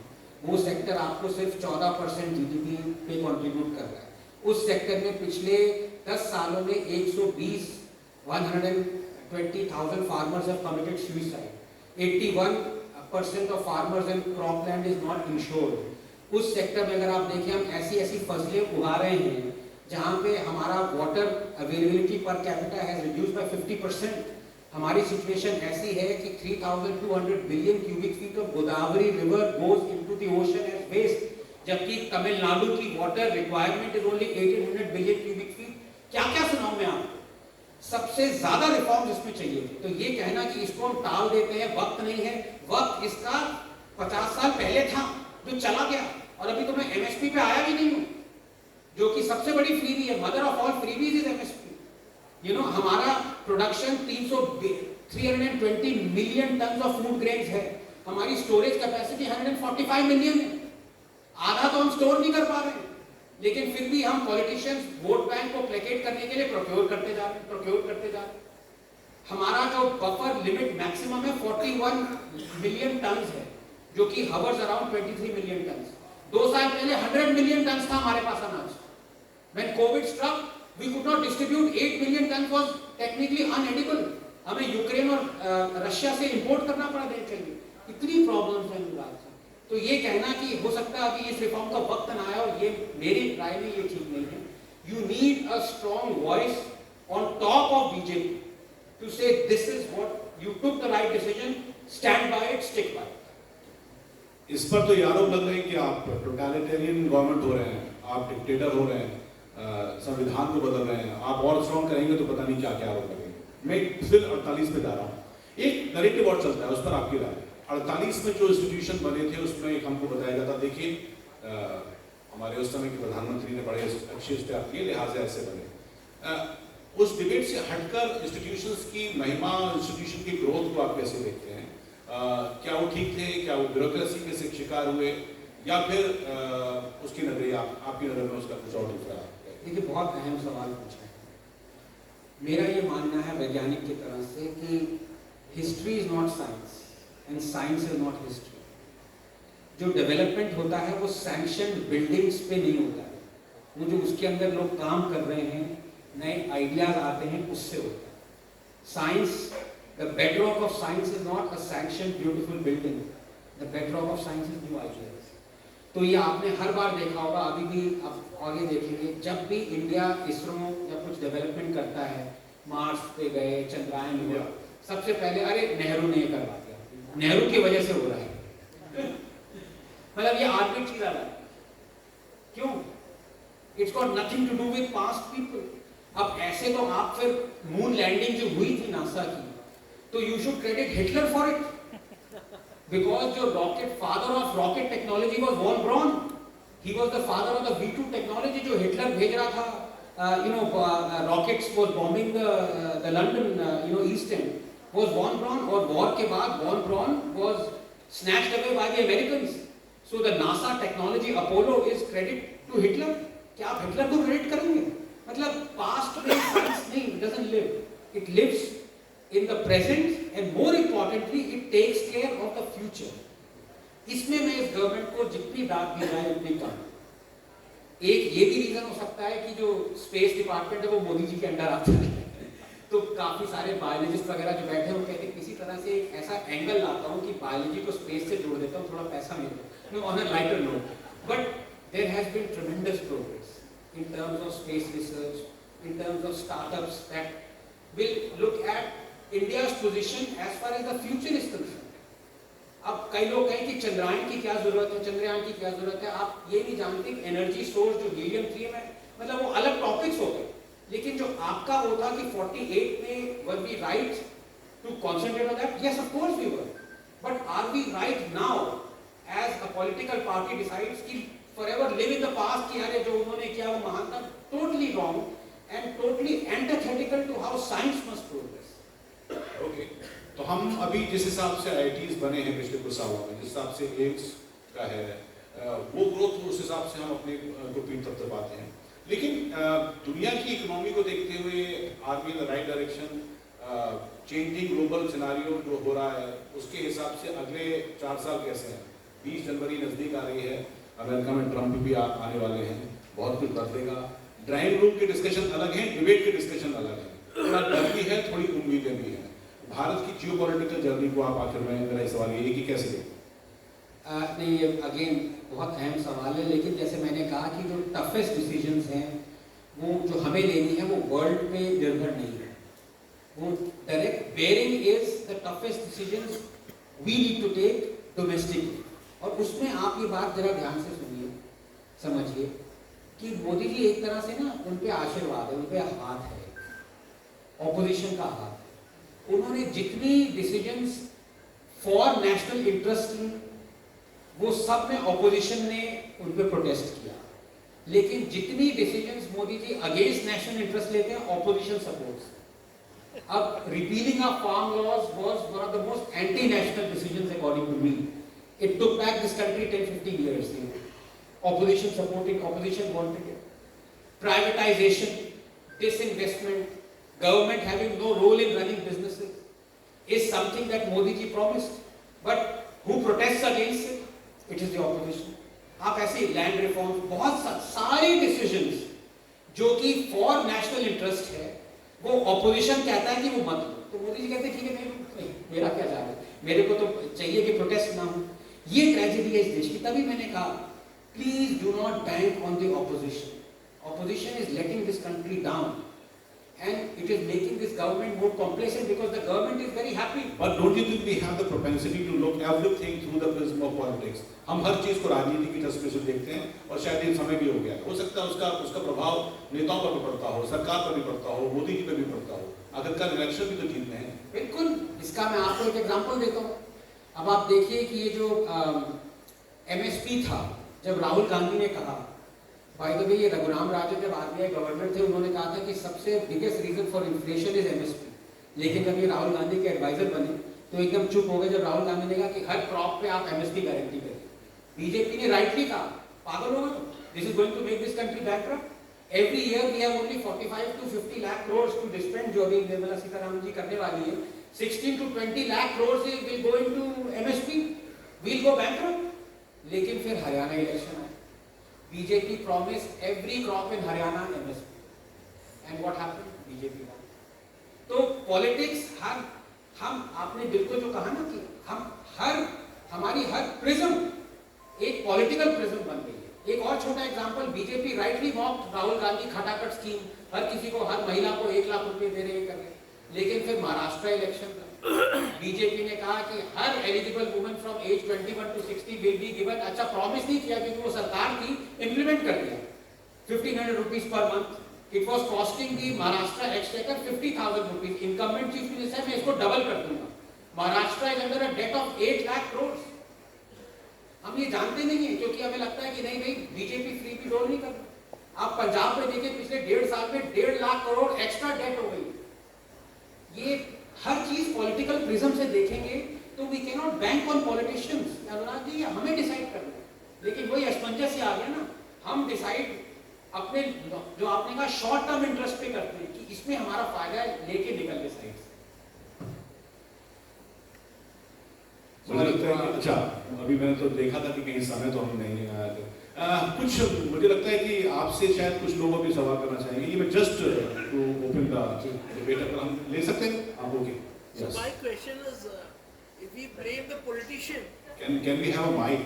वो सेक्टर आपको सिर्फ 14% जीडीपी पे कंट्रीब्यूट कर रहा है। उस सेक्टर में पिछले 10 सालों में 120 20,000 farmers have committed suicide. 81% of farmers and cropland is not insured. उस सेक्टर में अगर आप देखें, हम ऐसी फसलें उगा रहे हैं जहाँ पे हमारा water availability per capita has reduced by 50%. हमारी सिचुएशन ऐसी है कि 3,200 billion cubic feet of Godavari river goes into the ocean as waste, जबकि तमिलनाडु की water requirement is only 1,800 billion cubic feet. क्या क्या सुनाऊं मैं आपको? सबसे ज्यादा रिफॉर्म इसमें चाहिए थे. तो ये कहना कि इसको हम टाल देते हैं, वक्त नहीं है, वक्त इसका 50 साल पहले था जो चला गया. और अभी तो मैं एमएसपी पे आया भी नहीं हूं, जो कि सबसे बड़ी फ्रीबी है. Mother of all freebies is MSP. You know, हमारा production 320 million ton of food grains है. हमारी स्टोरेज कैपेसिटी 145 मिलियन है. आधा तो हम स्टोर नहीं कर पा रहे हैं, लेकिन फिर भी हम पॉलिटिशियंस वोट बैंक को प्लेकेट करने के लिए प्रोक्योर करते जा रहे हैं. हमारा जो बफर लिमिट मैक्सिमम है 41 मिलियन टन है, जो कि हवर्स अराउंड 23 मिलियन टन. 2 साल पहले 100 मिलियन टन था हमारे पास अनाज. When COVID struck, we could not distribute 8 million tons was technically unedible. हमें यूक्रेन और रशिया से इंपोर्ट करना पड़ा देश के लिए. इतनी प्रॉब्लम्स हैं गुजरात से. तो ये कहना कि हो सकता है अभी इस रिफॉर्म का वक्त ना आया, और ये मेरी राय में ये ठीक नहीं है. You need a strong voice on top of BJP to say this is what you took the right decision, stand by it, stick by it. इस पर तो ये आरोप लग रहे हैं कि आप टोटलिटेरियन गवर्नमेंट हो रहे हैं, आप डिक्टेटर हो रहे हैं, संविधान को बदल रहे हैं. आप और स्ट्रॉन्ग करेंगे तो पता नहीं क्या क्या आरोप लगेंगे. मैं फिर 48 पे जा रहा हूँ. एक नैरेटिव और चलता है, उस पर आपकी राय. 48 में जो इंस्टीट्यूशन बने थे उसमें एक हमको बताया जाता, देखिए हमारे उस समय के प्रधानमंत्री ने बड़े अच्छे स्टेप किए, लिहाजा ऐसे बने. उस डिबेट से हटकर इंस्टीट्यूशंस की महिमा, इंस्टीट्यूशन की ग्रोथ को आप कैसे देखते हैं? क्या वो ठीक थे? क्या वो ब्यूरोक्रेसी के शिकार हुए, या फिर उसकी नजरिया, आपकी नजर में उसका कुछ और दूसरा? देखिए, बहुत अहम सवाल पूछा है. मेरा ये मानना है वैज्ञानिक की तरह से कि history is not science and science is not history. जो डेवलपमेंट होता है वो सैंक्शन बिल्डिंग्स पे नहीं होता है. वो जो उसके अंदर लोग काम कर रहे हैं, नए आइडियाज आते हैं, उससे होता है. Science, the bedrock of science is not a sanction beautiful building. The bedrock of science is new ideas. तो ये आपने हर बार देखा होगा, अभी भी आप आगे देखेंगे, जब भी इंडिया इसरो या कुछ डेवलपमेंट करता है, मार्स पे गए, चंद्रयान हुआ, सबसे पहले अरे नेहरू ने ये करवा दिया, नेहरू की वजह से हो रहा है. मतलब ये आर्बिट चीज आ रहा है. क्यों? It's got nothing to do with past people. अब ऐसे तो आप फिर मून लैंडिंग जो हुई थी नासा की, तो you should credit Hitler for it, because जो rocket father of rocket technology was von Braun. He was the father of the V2 technology जो हिटलर भेज रहा था. rockets was bombing the London East End was von Braun. और war के बाद von Braun was snatched away by the Americans. So the NASA technology Apollo is credit to Hitler. क्या आप Hitler को क्रेडिट करेंगे? मतलब पास्ट में science नहीं, doesn't live. It lives in the present, and more importantly it takes care of the future. इसमें मैं इस गवर्नमेंट को जितनी दाद दी जाए उतनी कम. एक ये भी रीजन हो सकता है कि जो स्पेस डिपार्टमेंट है वो मोदी जी के अंडर आता है. तो काफी सारे बायोलॉजिस्ट वगैरह जो बैठे हैं वो कहते हैं किसी तरह से एक ऐसा एंगल लाता हूँ कि बायोलॉजी को स्पेस से जोड़ देता हूँ, थोड़ा पैसा मिलता है. On a lighter note, but there has been tremendous progress in terms of space research, in terms of startups that will look at India's position as far as the future is concerned. अब कई लोग कहें कि चंद्रयान की क्या जरूरत है, चंद्रयान की क्या जरूरत है. आप ये नहीं जानते कि एनर्जी सोर्स जो हीलियम-3 है, मतलब वो अलग टॉपिक्स हो गए. लेकिन जो आपका वो था कि 48 में were we right to concentrate on that? Yes, of course we were. But are we right now as a political party decides कि forever live in the past कि अरे जो उन्होंने किया वो महान था? Totally wrong and totally antithetical to how science must progress. Okay. तो हम अभी जिस हिसाब से IITs बने हैं पिछले कुछ सालों में, जिस हिसाब से एम्स का है, वो ग्रोथ उस हिसाब से हम अपने को पीठ तब पाते हैं. लेकिन दुनिया की इकोनॉमी को देखते हुए are we in the right direction? Changing global scenario जो हो रहा है उसके हिसाब से अगले 4 साल कैसे हैं? 20 जनवरी नजदीक आ रही है, अमेरिका में ट्रंप भी आने वाले हैं, बहुत कुछ बदलेगा. ड्राइंग रूम के डिस्कशन अलग हैं, डिबेट के डिस्कशन अलग हैं. थोड़ा डर भी है, थोड़ी उम्मीदें भी हैं. भारत की जियोपॉलिटिकल जर्नी को आप आखिर में मेरा सवाल ये है कि कैसे देखते? नहीं, ये अगेन बहुत अहम सवाल है, लेकिन जैसे मैंने कहा कि जो टफेस्ट डिसीजंस हैं वो जो हमें लेनी है वो वर्ल्ड पे निर्भर नहीं है, वो direct bearing is the toughest decisions we need to take domestically. और उसमें आप ये बात जरा ध्यान से सुनिए, समझिए कि मोदी जी एक तरह से ना उन पे आशीर्वाद है, उन पे हाथ है, ऑपोजिशन का हाथ है। उन्होंने जितनी डिसीजंस फॉर नेशनल इंटरेस्ट वो सब में ऑपोजिशन ने उन पे प्रोटेस्ट किया, लेकिन जितनी decisions Modi ji against national interest लेते हैं ऑपोजिशन सपोर्ट्स। अब repealing of farm laws was one of the most anti national decisions according to me. It took back this country 10-15 years. Opposition supporting, opposition wanted it. Privatization, disinvestment, government having no role in running businesses is something that Modi ji promised. But who protests against it? It is the opposition. आप ऐसे land reform, बहुत सारे decisions जो कि for national interest है वो opposition कहता है कि वो मत लो, तो मोदी जी कहते हैं ठीक है नहीं, मेरा क्या जा रहा है, मेरे को तो चाहिए कि प्रोटेस्ट ना हो। ये ट्रेजेडी है इस देश की। तभी मैंने कहा please do not bank on the opposition. Opposition is letting this country down and it is making this government more complacent because the government is very happy. But don't you think we have the propensity to look everything through the prism of politics? हम हर चीज को राजनीति की दृष्टि से देखते हैं और शायद ये समय भी हो गया। हो सकता है उसका प्रभाव नेताओं पर भी पड़ता हो, सरकार पर भी पड़ता हो, मोदी जी पर भी पड़ता हो। आखिरकार इलेक्शन भी तो जीतने हैं। बिल्कुल, इसका मैं आपको एक एग्जांपल देता हूँ। अब आप देखिए कि ये जो MSP था, जब राहुल गांधी ने कहा, बाय द वे ये रघुराम राजन जब RBI गवर्नर थे उन्होंने कहा था कि सबसे biggest reason for inflation is MSP, लेकिन जब ये राहुल गांधी के एडवाइजर बने तो एकदम चुप हो गए जब राहुल गांधी ने कहा कि हर क्रॉप पे आप MSP गारंटी करें। बीजेपी ने राइटली कहा, पागल हो गए, this is going to make this country bankrupt. Every year we have only 45 to 50 lakh crores to dispend, जो अभी निर्मला सीतारामन जी करने वाली है। 16 to 20 lakh crores will go into MSP, will go bankrupt. लेकिन फिर हरियाणा इलेक्शन आया, BJP promised every crop in Haryana MSP, and what happened? BJP won. तो politics हम आपने बिल्कुल जो कहा ना कि हमारी हर प्रिज्म एक पॉलिटिकल प्रिज्म बन गई है। एक और छोटा example, BJP rightly mocked Rahul Gandhi खटाखट स्कीम, हर किसी को, हर महिला को 1 लाख रुपए दे रहे कर रहे, लेकिन फिर महाराष्ट्र इलेक्शन बीजेपी ने कहा कि हर eligible women from age 21 to 60 will be given. अच्छा, प्रॉमिस नहीं किया क्योंकि वो सरकार थी, इंप्लीमेंट कर दिया 1500 rupees per month. It was costing the Maharashtra exchequer 50,000 rupees. Incumbent chief minister मैं इसको डबल कर दूंगा। Maharashtra is under a debt of 8 lakh crore. हम ये जानते नहीं है क्योंकि हमें लगता है कि नहीं भाई बीजेपी फ्री की रोल नहीं कर रहा। आप पंजाब में देखिए पिछले 1.5 साल में 1.5 लाख करोड़ एक्स्ट्रा डेट हो गई। ये हर चीज पॉलिटिकल प्रिज्म से देखेंगे तो we can not bank on politicians. Anurag ji, हमें डिसाइड करना है, लेकिन वही असमंजस आ गया ना, हम डिसाइड अपने जो आपने कहा शॉर्ट टर्म इंटरेस्ट पे करते हैं कि इसमें हमारा फायदा है, लेके निकल गए साइड से। मुझे लगता है कि अच्छा, अभी मैंने तो देखा था कि कहीं समय तो हम नहीं आया थे। कुछ मुझे लगता है कि आपसे शायद कुछ लोग अभी सवाल करना चाहेंगे। ये मैं just to open the debate, अगर हम ले सकते हैं आप? Okay, So my question is, if we blame the politician, can we have a mic?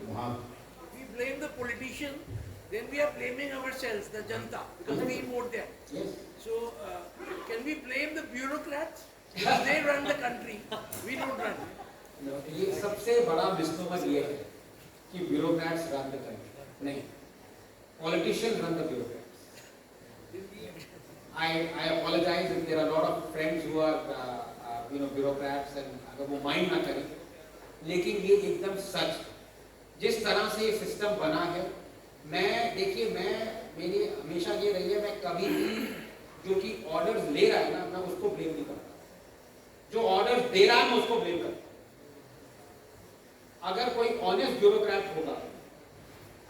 वहाँ if we blame the politician, then we are blaming ourselves, the Janta, because we vote them. Yes. So can we blame the bureaucrats? Because they run the country, we don't run. ये सबसे बड़ा misnomer ये है कि bureaucrats run the country. नहीं, politicians run the bureaucrats. I apologize if there are a lot of friends who are bureaucrats and अगर वो mind ना करें, लेकिन ये एकदम सच। जिस तरह से ये सिस्टम बना है, देखिए मेरी हमेशा ये रही है, मैं कभी भी जो कि ऑर्डर्स ले रहा है ना, मैं उसको ब्लेम नहीं करता। जो ऑर्डर्स दे रहा है मैं उसको ब्लेम करता। अगर कोई ऑनेस्ट ब्यूरोक्रेट होगा,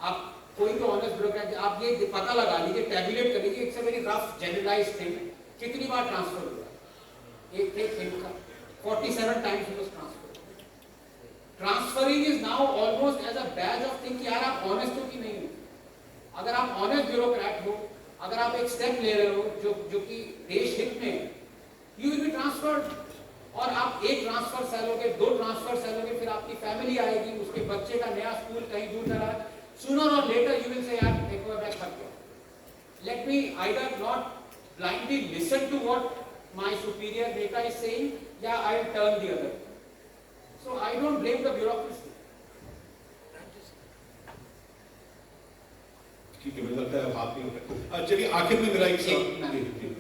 आप कोई भी ऑनेस्ट ब्यूरोक्रेट, आप ये पता लगा लीजिए, टैबुलेट कर लीजिए, it's a very rough generalized thing, कितनी बार ट्रांसफर हुआ। एक थिंग का 47 times was transfer. Transferring is now almost as a badge of thing कि यार आप ऑनेस्ट हो कि नहीं हो। अगर आप ऑनेस्ट ब्यूरोक्रेट हो, अगर आप एक स्टेप ले रहे हो जो कि देश हित में, यू विल बी ट्रांसफर्ड। और आप एक ट्रांसफर सेल लोगे, 2 ट्रांसफर सेल लोगे, फिर आपकी फैमिली आएगी, उसके बच्चे का नया स्कूल कहीं दूर जा रहा है, sooner or later you will say यार देखो मैं थक गया, let me either not blindly listen to what my superior Neta is saying, या I will turn the other. So I don't blame the bureaucracy. ठीक है, मुझे लगता है बात नहीं हो रहा। चलिए आखिर में मेरा एक सवाल,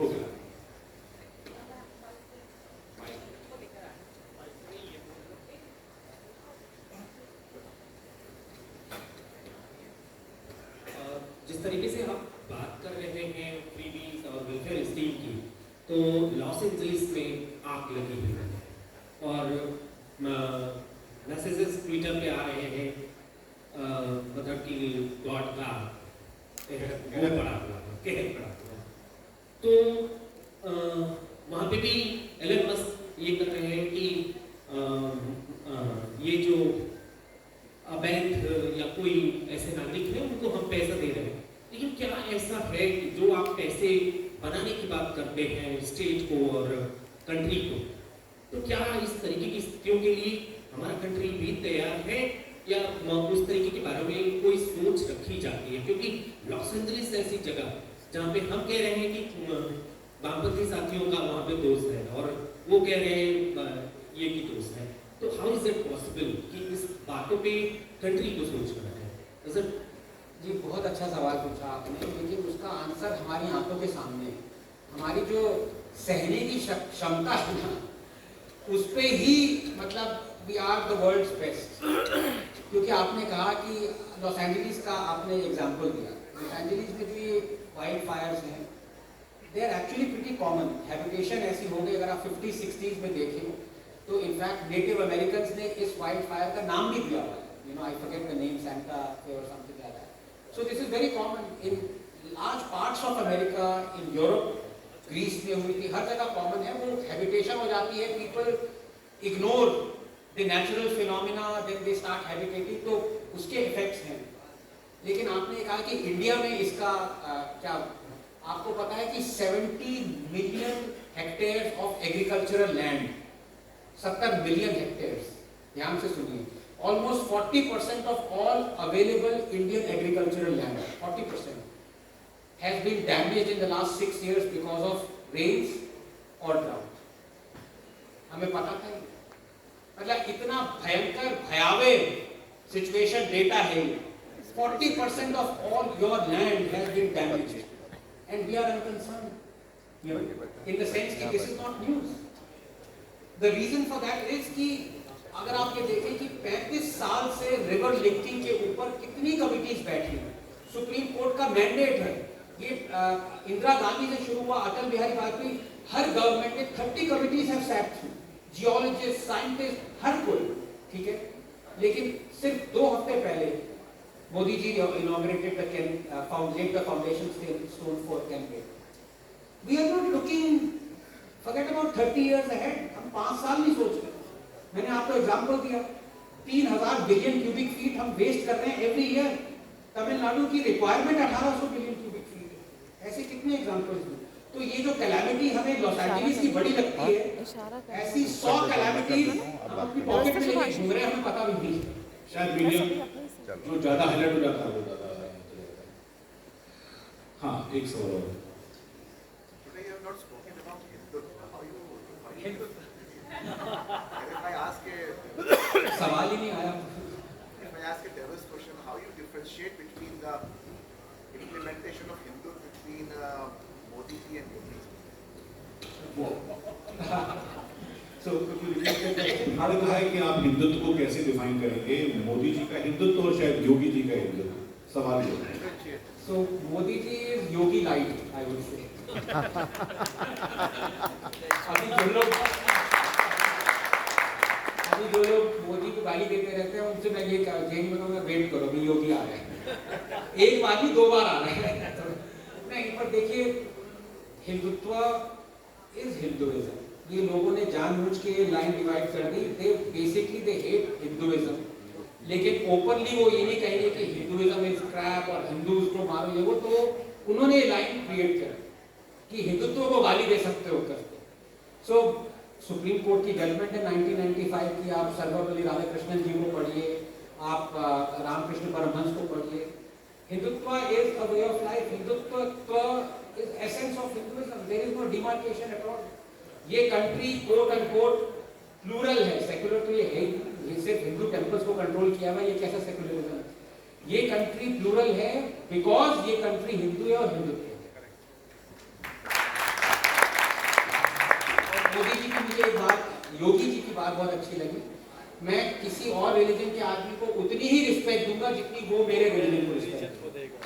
ओके, जिस तरीके से आप बात कर रहे हैं फ्रीबीज और वेलफेयर स्कीम की, तो लॉस एंजलिस में आग लगी हुई है और मैसेजेस ट्विटर पे आ रहे हैं, मतलब कि गॉड का कहर पड़ा हुआ, तो वहाँ पे भी एलन मस्क ये कर रहे हैं कि ये जो अवैध या कोई ऐसे नागरिक है उनको हम पैसा दे रहे हैं, लेकिन क्या ऐसा है कि जो आप पैसे बनाने की बात करते हैं स्टेट को और कंट्री को, तो क्या इस तरीके की स्थितियों के लिए हमारा कंट्री भी तैयार है या उस तरीके के बारे में कोई सोच रखी जाती है? क्योंकि लॉस एंजलिस ऐसी जगह जहाँ पे हम कह रहे हैं कि वामपंथी साथियों का वहाँ पे दोस्त है और वो कह रहे हैं ये भी दोस्त है, तो हाउ इज इट पॉसिबल कि इस बातों पे कंट्री को सोचना है? जी बहुत अच्छा सवाल पूछा आपने, लेकिन उसका आंसर हमारी आंखों के सामने है। हमारी जो सहने की क्षमता है ना, उस पे ही मतलब we are the world's best. क्योंकि आपने कहा कि लॉस एंजलिस का आपने एग्जांपल दिया, लॉस एंजलिस में जो ये वाइल्ड फायर्स हैं they are actually pretty common. Habitation ऐसी हो गई, अगर आप 50-60s में देखें तो इनफैक्ट नेटिव अमेरिकन ने इस वाइल्ड फायर का नाम भी दिया हुआ है, you know I forget the name, Santa Fe और something like that. So this is very common in large parts of America, in Europe, Greece में हुई थी, हर जगह कॉमन है। वो हैबिटेशन हो जाती है, people ignore the natural phenomena, then they start habitating, तो उसके इफेक्ट्स हैं। लेकिन आपने कहा कि इंडिया में इसका क्या आपको पता है कि 70 million hectare of agricultural land, 70 million hectares, ध्यान से सुनिए, almost 40% of all available Indian agricultural land, 40% has been damaged in the last 6 years because of rains or drought. हमें पता था, मतलब इतना भयंकर भयावह सिचुएशन डेटा है। 40% of all your land has been damaged and we are unconcerned in the sense that this is not news. The reason for that is कि अगर आप ये देखें कि 35 साल से रिवर लिफ्टिंग के ऊपर कितनी कमिटीज बैठी हैं, सुप्रीम कोर्ट का मैंडेट है, ये इंदिरा गांधी से शुरू हुआ, अटल बिहारी वाजपेयी, हर गवर्नमेंट ने 30 committees have sat through, geologist, scientist, हर कोई, ठीक है। लेकिन सिर्फ 2 हफ्ते पहले Modi ji inaugurated the foundation stone for Ken. We are not looking, forget about 30 years ahead, हम 5 साल नहीं सोच रहे। मैंने आपको एग्जांपल दिया, 3000 बिलियन क्यूबिक फीट हम वेस्ट कर रहे हैं एवरी ईयर। तमिलनाडु की रिक्वायरमेंट 1800 बिलियन क्यूबिक फीट है। ऐसे कितने एग्जांपल्स हैं। तो ये जो कैलामिटी हमें लॉस एंजलिस की बड़ी लगती है, ऐसी 100 कैलामिटीज हम अपनी पॉकेट में लेके घूम रहे हैं, हमें पता भी नहीं। शायद मीडिया जो ज्यादा हाईलाइट हो जाता है वो ज्यादा। हाँ, एक सवाल और। सवाल ही नहीं आया। If I ask a devil's question, how you differentiate between the implementation of Hindu between Modi ji and Yogi ji? So, आपने कहा है कि आप हिंदुत्व को कैसे डिफाइन करेंगे, मोदी जी का हिंदुत्व और शायद योगी जी का हिंदुत्व, सवाल ये है। So Modi ji is yogi light, I would say. अभी जो लोग मोदी को गाली देते रहते हैं उनसे मैं ये जेल में कहूँगा वेट करो, अभी योगी आ रहे हैं। एक बार नहीं 2 बार आ रहे हैं। नहीं, पर देखिए हिंदुत्व इज हिंदुइज्म। ये लोगों ने जानबूझ के ये लाइन डिवाइड कर दी। They basically they hate Hinduism, लेकिन ओपनली वो ये नहीं कहेंगे कि हिंदुइज्म इज क्रैप और हिंदूज को मारो, ये वो। तो उन्होंने ये लाइन क्रिएट करा कि हिंदुत्व को गाली दे सकते हो करके। सुप्रीम कोर्ट की जजमेंट है 1995 की, आप सर्वपल्ली राधाकृष्णन जी को पढ़िए, आप रामकृष्ण परमहंस को पढ़िए। Hindutva is a way of life, Hindutva is essence of Hinduism, there is no demarcation at all. ये country quote and quote plural है, सेक्युलर तो ये है, ये सिर्फ हिंदू टेम्पल्स को कंट्रोल किया हुआ, ये कैसा सेक्युलरिज्म है? ये कंट्री प्लूरल है बिकॉज ये कंट्री हिंदू है और हिंदुत्व है। मोदी जी की मुझे एक बात, योगी जी की बात बहुत अच्छी लगी। मैं किसी और रिलीजन के आदमी को उतनी ही रिस्पेक्ट दूंगा जितनी वो मेरे रिलीजन को रिस्पेक्ट देगा।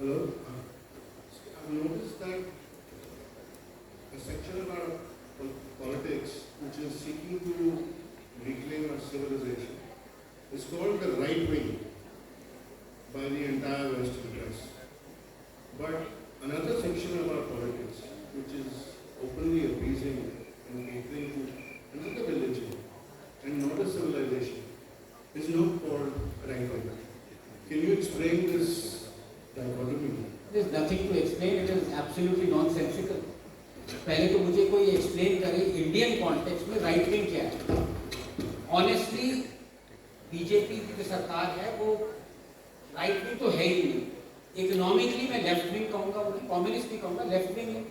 Hello. I've noticed that a section about politics, which is seeking to reclaim our civilization, is called the right wing by the entire Western press. But another section of our politics, which is openly appeasing and catering to another religion and not a civilization, is not called right wing. Can you explain this dichotomy? There is nothing to explain, it is absolutely nonsensical. पहले तो मुझे कोई explain करे Indian context में right wing क्या है। Honestly BJP की जो सरकार है वो राइट विंग तो है ही नहीं। इकोनॉमिकली मैं लेफ्ट विंग कहूँगा, वो कम्युनिस्ट भी कहूँगा, लेफ्ट विंग है।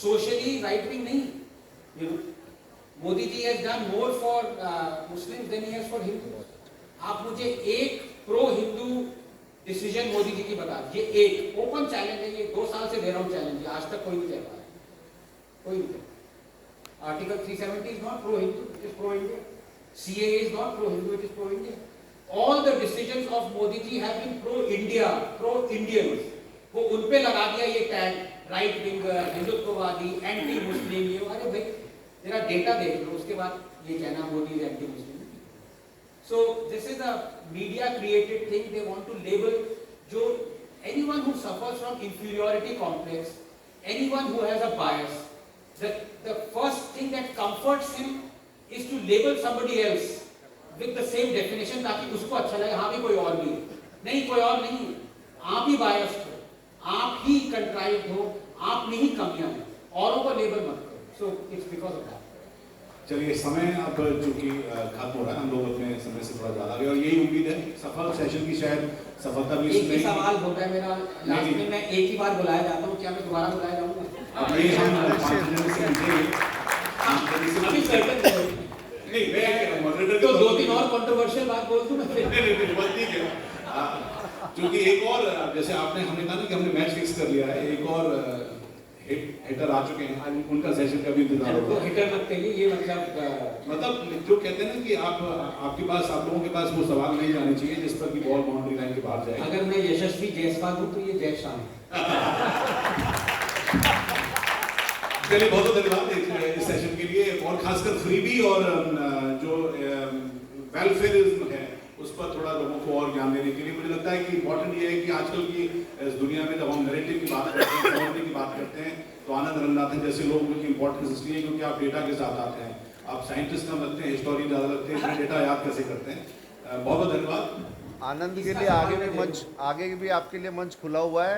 सोशली राइट विंग नहीं। Modi ji has done more for Muslims than he has for Hindu. आप मुझे एक प्रो हिंदू डिसीजन मोदी जी की बता दीजिए, एक ओपन चैलेंज है, ये 2 साल से दे रहा हूँ चैलेंज, आज तक कोई नहीं कह पाया, कोई नहीं। Article 370 is not pro Hindu, it is pro India. CAA is not pro Hindu, it is pro India. All the decisions of Modi ji have been pro India, pro Indian. वो उन पे लगा दिया ये टैग राइट विंगर, हिंदुत्ववादी, एंटी मुस्लिम। ये अरे भाई जरा डेटा देख लो, उसके बाद ये कहना Modi is anti Muslim. So this is a media created thing. They want to label जो anyone who suffers from inferiority complex, anyone who has a bias, the first thing that comforts him is to label somebody else with the same definition ताकि उसको अच्छा लगे, हाँ भी कोई और भी है। नहीं, कोई और नहीं, आप ही biased हो, आप ही contrived हो, आप में ही कमियां हैं, औरों को लेबल मत करो। So it's because of that. चलिए समय अब चूंकि खत्म हो रहा है, हम लोग अपने समय से थोड़ा ज्यादा गए और यही उम्मीद है सफल सेशन की शायद सफलता भी एक ही सवाल होता है मेरा लास्ट में, मैं एक ही बार बुलाया जाता हूँ, क्या मैं दोबारा बुलाया जाऊँगा? अभी हम अभी सर्कल नहीं, मैं मॉडरेटर तो 2-3 और कंट्रोवर्शियल बात बोल दूँ मैं फिर। ठीक है, क्योंकि एक और जैसे आपने हमने कहा ना कि हमने मैच फिक्स कर लिया है, एक और हिटर आ चुके हैं, उनका सेशन का भी इंतजार होगा। हिटर मत कहिए, ये मतलब जो कहते हैं ना कि आपके पास, आप लोगों के पास वो सवाल नहीं जाने चाहिए जिस पर कि बॉल बाउंड्री लाइन के बाहर जाए। अगर मैं यशस्वी जायसवाल हूँ तो ये जय शाह है। चलिए बहुत बहुत धन्यवाद इस सेशन के लिए, और खासकर फ्रीबी और जो वेलफेयरिज्म है उस पर थोड़ा लोगों को और ज्ञान देने के लिए। मुझे लगता है कि इम्पोर्टेंट ये है कि आजकल की इस दुनिया में जब हम नैरेटिव की बात करते हैं, समझने की बात करते हैं, तो आनंद रंगनाथन जैसे लोगों की इंपॉर्टेंस इसलिए क्योंकि आप डेटा के साथ आते हैं। आप साइंटिस्ट कम लगते हैं, हिस्टोरियन ज़्यादा लगते हैं, डेटा याद कैसे करते हैं। बहुत बहुत धन्यवाद। आनंद के लिए आगे भी आपके लिए मंच खुला हुआ है,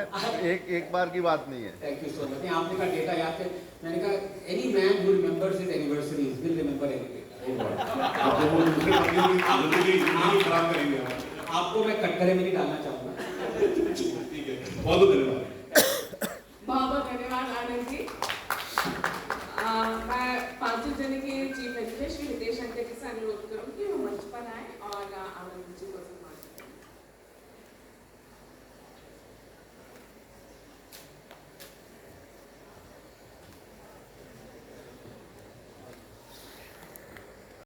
एक बार की बात नहीं है। Thank you so much. आपने कहा डेटा याद है, मैंने कहा any man who remembers his anniversaries will remember any आपको मैं कटघरे में नहीं डालना चाहूंगा। ठीक है, बहुत बहुत धन्यवाद। बहुत धन्यवाद आनंद जी। मैं 5 जने के chief education Shri Hitesh uncle ji से अनुरोध करूंगी